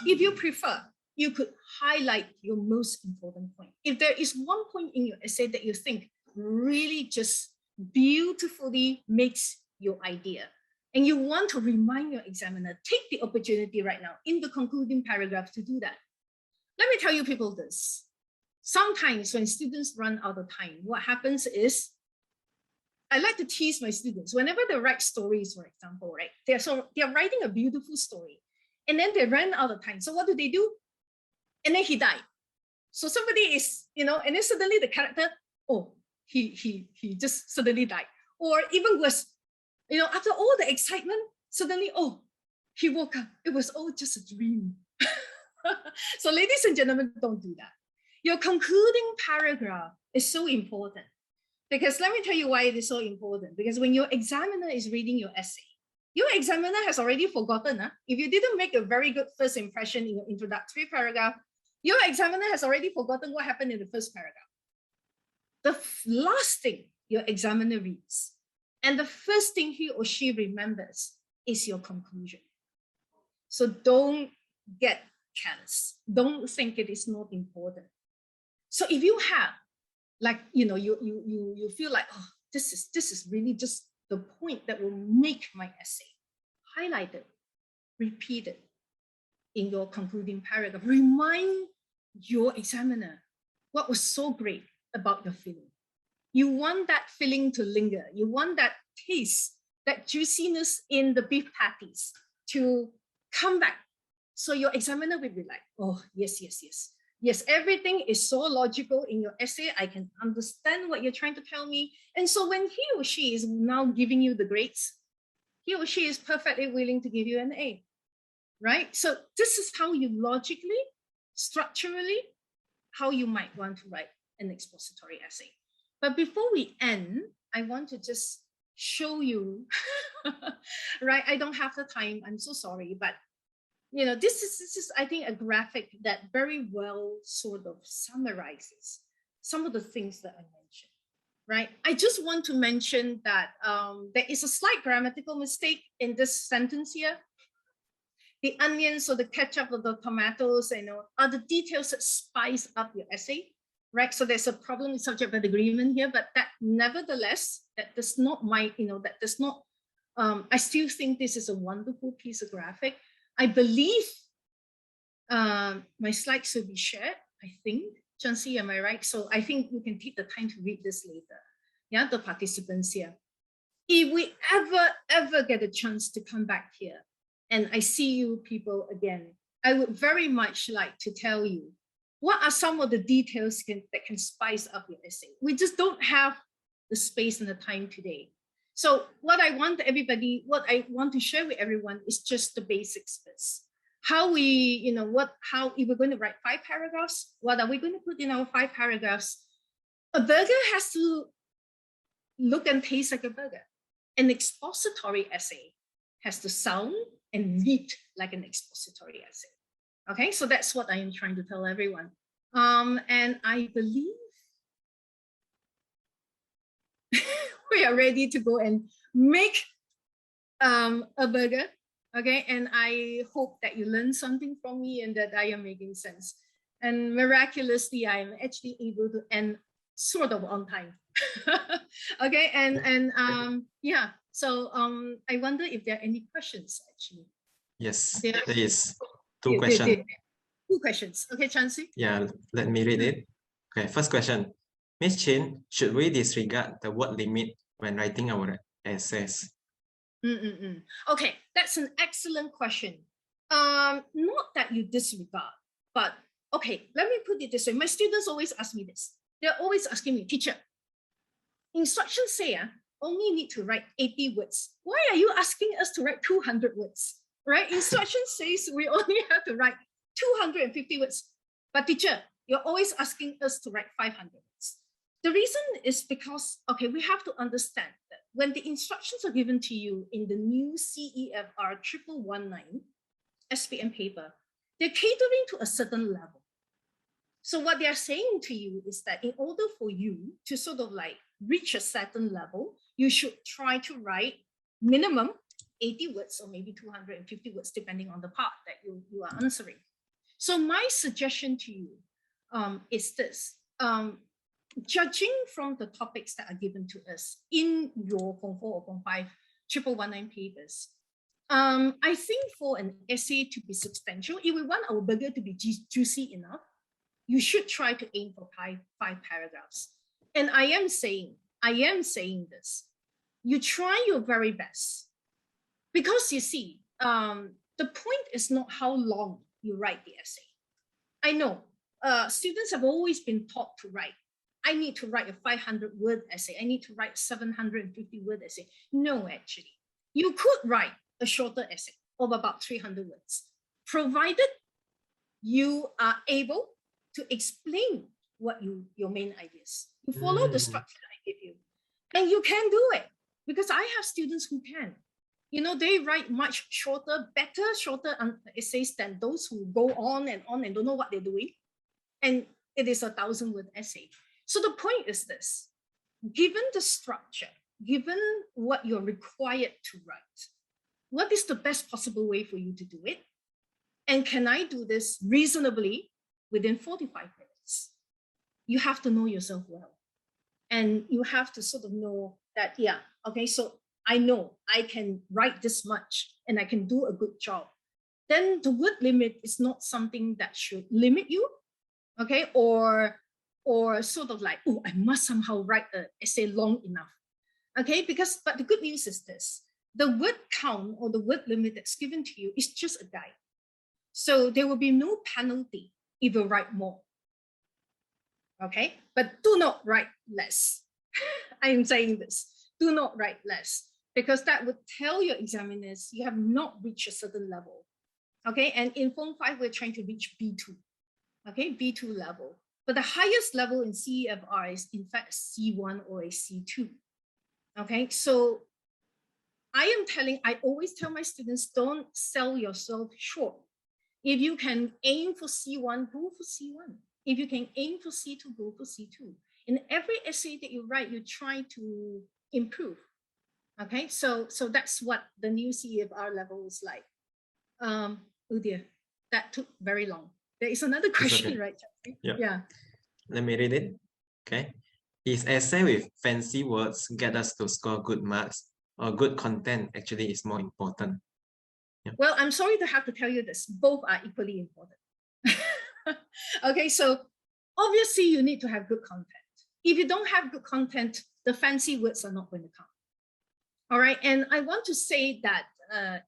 if you prefer, you could highlight your most important point. If there is one point in your essay that you think really just beautifully makes your idea, and you want to remind your examiner, take the opportunity right now in the concluding paragraph to do that. Let me tell you people this. Sometimes when students run out of time, what happens is, I like to tease my students. Whenever they write stories, for example, right? They're writing a beautiful story, and then they ran out of time. So what do? And then he died. So somebody is, you know, and then suddenly the character, oh, he just suddenly died. Or even worse, you know, after all the excitement, suddenly, oh, he woke up. It was all just a dream. So ladies and gentlemen, don't do that. Your concluding paragraph is so important, because let me tell you why it is so important. Because when your examiner is reading your essay, your examiner has already forgotten. If you didn't make a very good first impression in your introductory paragraph, your examiner has already forgotten what happened in the first paragraph. The last thing your examiner reads, and the first thing he or she remembers, is your conclusion. So don't get careless. Don't think it is not important. So if you have, like, you know, you feel like, oh, this is really just the point that will make my essay, highlight it, repeat it in your concluding paragraph. Remind your examiner what was so great about your feeling. You want that feeling to linger. You want that taste, that juiciness in the beef patties to come back. So your examiner will be like, oh, yes. Yes, everything is so logical in your essay. I can understand what you're trying to tell me. And so when he or she is now giving you the grades, he or she is perfectly willing to give you an A, right? So this is how you logically, structurally, how you might want to write an expository essay. But before we end, I want to just show you, right? I don't have the time. I'm so sorry, but you know, this is, I think, a graphic that very well sort of summarizes some of the things that I mentioned, right? I just want to mention that there is a slight grammatical mistake in this sentence here. the onions or the ketchup or the tomatoes, are the details that spice up your essay, right? So there's a problem with subject verb agreement here, but that nevertheless, that does not I still think this is a wonderful piece of graphic. I believe my slides will be shared, I think. Chansey, am I right? So I think you can take the time to read this later. Yeah, the participants here. If we ever get a chance to come back here and I see you people again, I would very much like to tell you what are some of the details that can spice up your essay. We just don't have the space and the time today. So what I want to share with everyone is just the basics first. How we, if we're going to write 5 paragraphs, what are we going to put in our 5 paragraphs? A burger has to look and taste like a burger. An expository essay has to sound and read like an expository essay. Okay, so that's what I am trying to tell everyone. And I believe we are ready to go and make a burger. Okay, and I hope that you learned something from me and that I am making sense. And miraculously, I am actually able to end sort of on time. Okay, and yeah, so I wonder if there are any questions actually. Yes, there is 2 questions. 2 questions. Okay, Chansey? Yeah, let me read it. Okay, first question. Ms. Chin, should we disregard the word limit when writing our essays? Okay, that's an excellent question. Not that you disregard, but okay, let me put it this way. My students always ask me this. They're always asking me, teacher, instructions say only need to write 80 words. Why are you asking us to write 200 words? Right? Instructions says we only have to write 250 words. But teacher, you're always asking us to write 500 words. The reason is because, okay, we have to understand that when the instructions are given to you in the new CEFR 1119 SPM paper, they're catering to a certain level. So what they're saying to you is that in order for you to sort of like reach a certain level, you should try to write minimum 80 words or maybe 250 words, depending on the part that you are answering. So my suggestion to you is this. Judging from the topics that are given to us in your Form 4 or Form 5 1119 papers, I think for an essay to be substantial, if we want our burger to be juicy enough, you should try to aim for 5 paragraphs. And I am saying this. You try your very best. Because you see, the point is not how long you write the essay. I know students have always been taught to write. I need to write a 500-word essay. I need to write a 750-word essay. No, actually. You could write a shorter essay of about 300 words, provided you are able to explain what your main ideas. You follow the structure I give you. And you can do it, because I have students who can. They write much shorter essays than those who go on and don't know what they're doing. And it is a 1,000-word essay. So the point is this: given the structure, given what you're required to write, what is the best possible way for you to do it? And can I do this reasonably within 45 minutes? You have to know yourself well. And you have to sort of know that, yeah, okay, so I know I can write this much and I can do a good job. Then the word limit is not something that should limit you, okay? Or sort of like, oh, I must somehow write an essay long enough, okay? But the good news is this: the word count or the word limit that's given to you is just a guide. So there will be no penalty if you write more, okay? But do not write less. I am saying this: do not write less, because that would tell your examiners you have not reached a certain level, okay? And in Form 5, we're trying to reach B2, okay? B2 level. But the highest level in CEFR is in fact a C1 or a C2, okay? So I always tell my students, don't sell yourself short. If you can aim for C1, go for C1. If you can aim for C2, go for C2. In every essay that you write, you try to improve, okay? So that's what the new CEFR level is like. Oh dear, that took very long. There is another question, okay. right? Yeah. Let me read it. Okay. Is essay with fancy words get us to score good marks, or good content actually is more important? Yeah. Well, I'm sorry to have to tell you this. Both are equally important. Okay, so obviously you need to have good content. If you don't have good content, the fancy words are not going to come. All right, and I want to say that I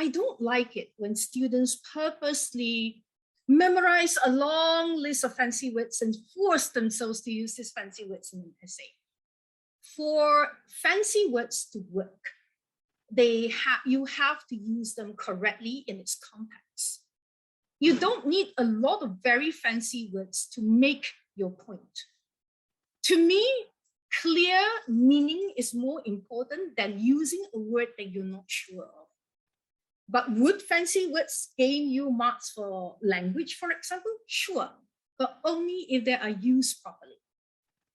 don't like it when students purposely memorize a long list of fancy words and force themselves to use these fancy words in an essay. For fancy words to work, you have to use them correctly in its context. You don't need a lot of very fancy words to make your point. To me, clear meaning is more important than using a word that you're not sure of. But would fancy words gain you marks for language, for example? Sure, but only if they are used properly.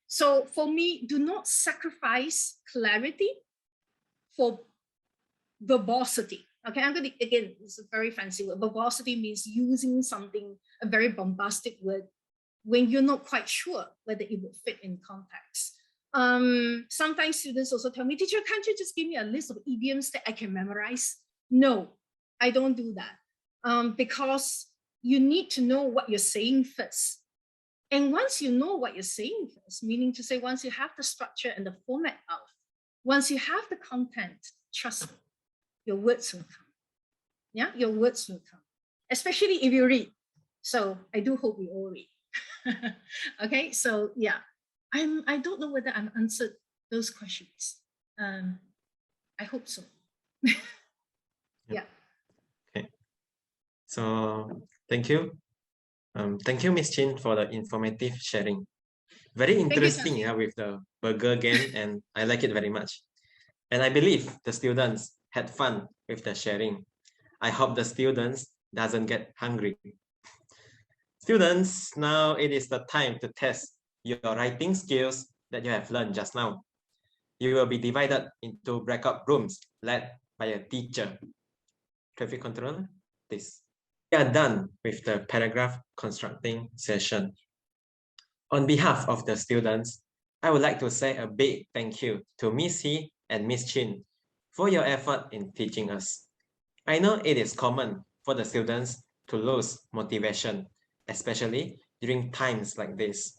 So for me, do not sacrifice clarity for verbosity. Okay, I'm going to, again, it's a very fancy word. Verbosity means using something, a very bombastic word, when you're not quite sure whether it would fit in context. Sometimes students also tell me, teacher, can't you just give me a list of idioms that I can memorize? No, I don't do that, because you need to know what you're saying first. And once you know what you're saying first, meaning to say, once you have the structure and the format out, once you have the content, trust me, your words will come. Yeah, your words will come, especially if you read. So I do hope we all read. Okay, so yeah, I don't know whether I've answered those questions. I hope so. Yeah. Okay. So thank you. Thank you, Miss Chin, for the informative sharing. Very interesting, yeah, with the burger game, and I like it very much. And I believe the students had fun with the sharing. I hope the students doesn't get hungry. Students, now it is the time to test your writing skills that you have learned just now. You will be divided into breakout rooms led by a teacher. Traffic controller, please. We are done with the paragraph constructing session. On behalf of the students, I would like to say a big thank you to Miss He and Miss Chin for your effort in teaching us. I know it is common for the students to lose motivation, especially during times like this.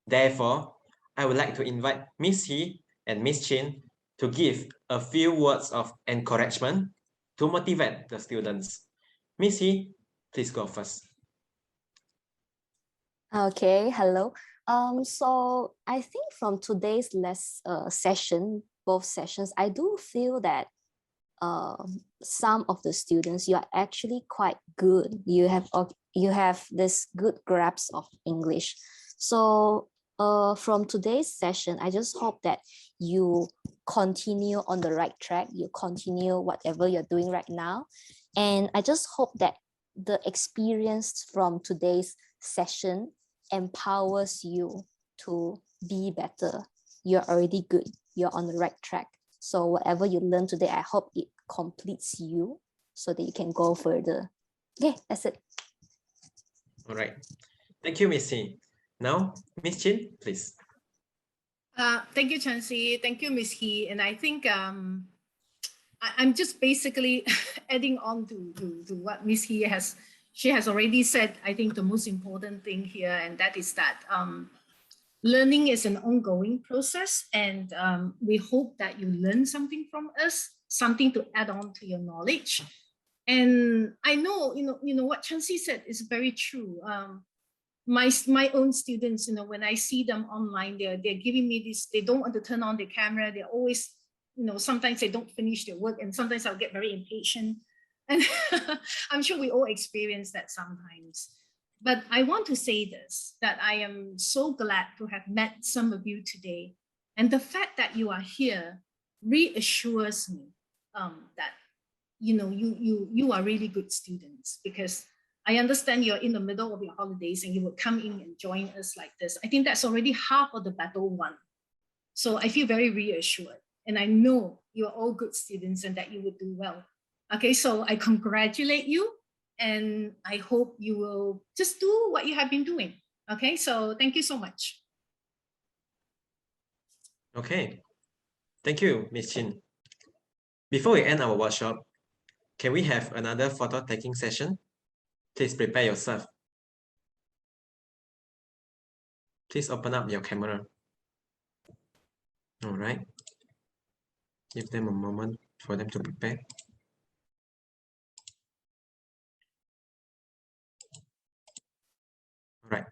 Therefore, I would like to invite Miss He and Miss Chin to give a few words of encouragement to motivate the students. Miss He, please go first. Okay, hello. So I think from today's session, both sessions, I do feel that some of the students, you are actually quite good. You have this good grasp of English. So from today's session, I just hope that you continue on the right track. You continue whatever you're doing right now, and I just hope that the experience from today's session empowers you to be better. You're already good. You're on the right track. So whatever you learn today, I hope it completes you so that you can go further. Okay, that's it. All right. Thank you, Miss He. Now, Miss Chin, please. Thank you, Chansey. Thank you, Miss He. And I think I'm just basically adding on to what Miss He has already said. I think the most important thing here, and that is that learning is an ongoing process, and we hope that you learn something from us, something to add on to your knowledge. And I know, you know what Chansey said is very true. My own students, when I see them online, they're giving me this, they don't want to turn on the camera. They're always, sometimes they don't finish their work, and sometimes I'll get very impatient. And I'm sure we all experience that sometimes. But I want to say this, that I am so glad to have met some of you today. And the fact that you are here reassures me that, you are really good students, because I understand you're in the middle of your holidays and you will come in and join us like this. I think that's already half of the battle won. So I feel very reassured. And I know you're all good students and that you would do well. Okay, so I congratulate you and I hope you will just do what you have been doing. Okay, so thank you so much. Okay, thank you, Ms. Chin. Before we end our workshop, can we have another photo taking session? Please prepare yourself. Please open up your camera. All right. Give them a moment for them to prepare. All right.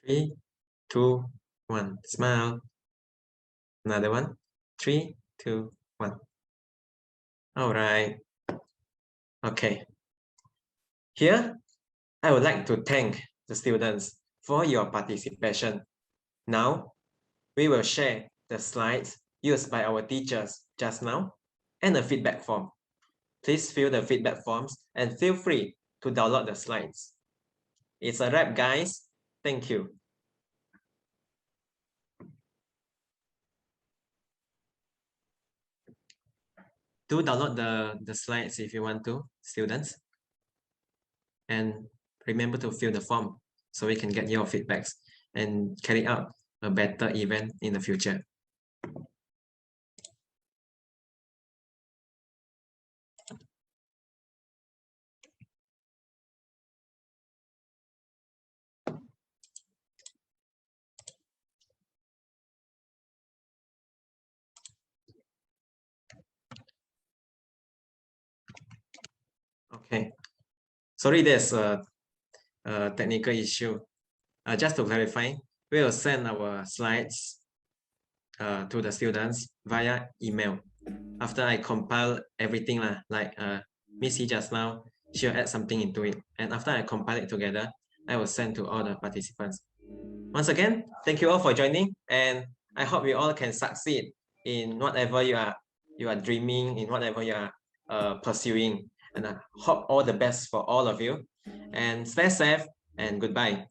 3, 2, 1. Smile. Another one. 3, 2, 1. All right. Okay. Here, I would like to thank the students for your participation. Now, we will share the slides used by our teachers just now and a feedback form. Please fill the feedback forms and feel free to download the slides. It's a wrap, guys. Thank you. Do download the slides if you want to, students. And remember to fill the form so we can get your feedbacks and carry out a better event in the future. Okay. Sorry, there's a technical issue. Just to clarify, we will send our slides to the students via email. After I compile everything, like Missy just now, she'll add something into it. And after I compile it together, I will send to all the participants. Once again, thank you all for joining, and I hope you all can succeed in whatever you are dreaming, in whatever you are pursuing. And I hope all the best for all of you. And stay safe and goodbye.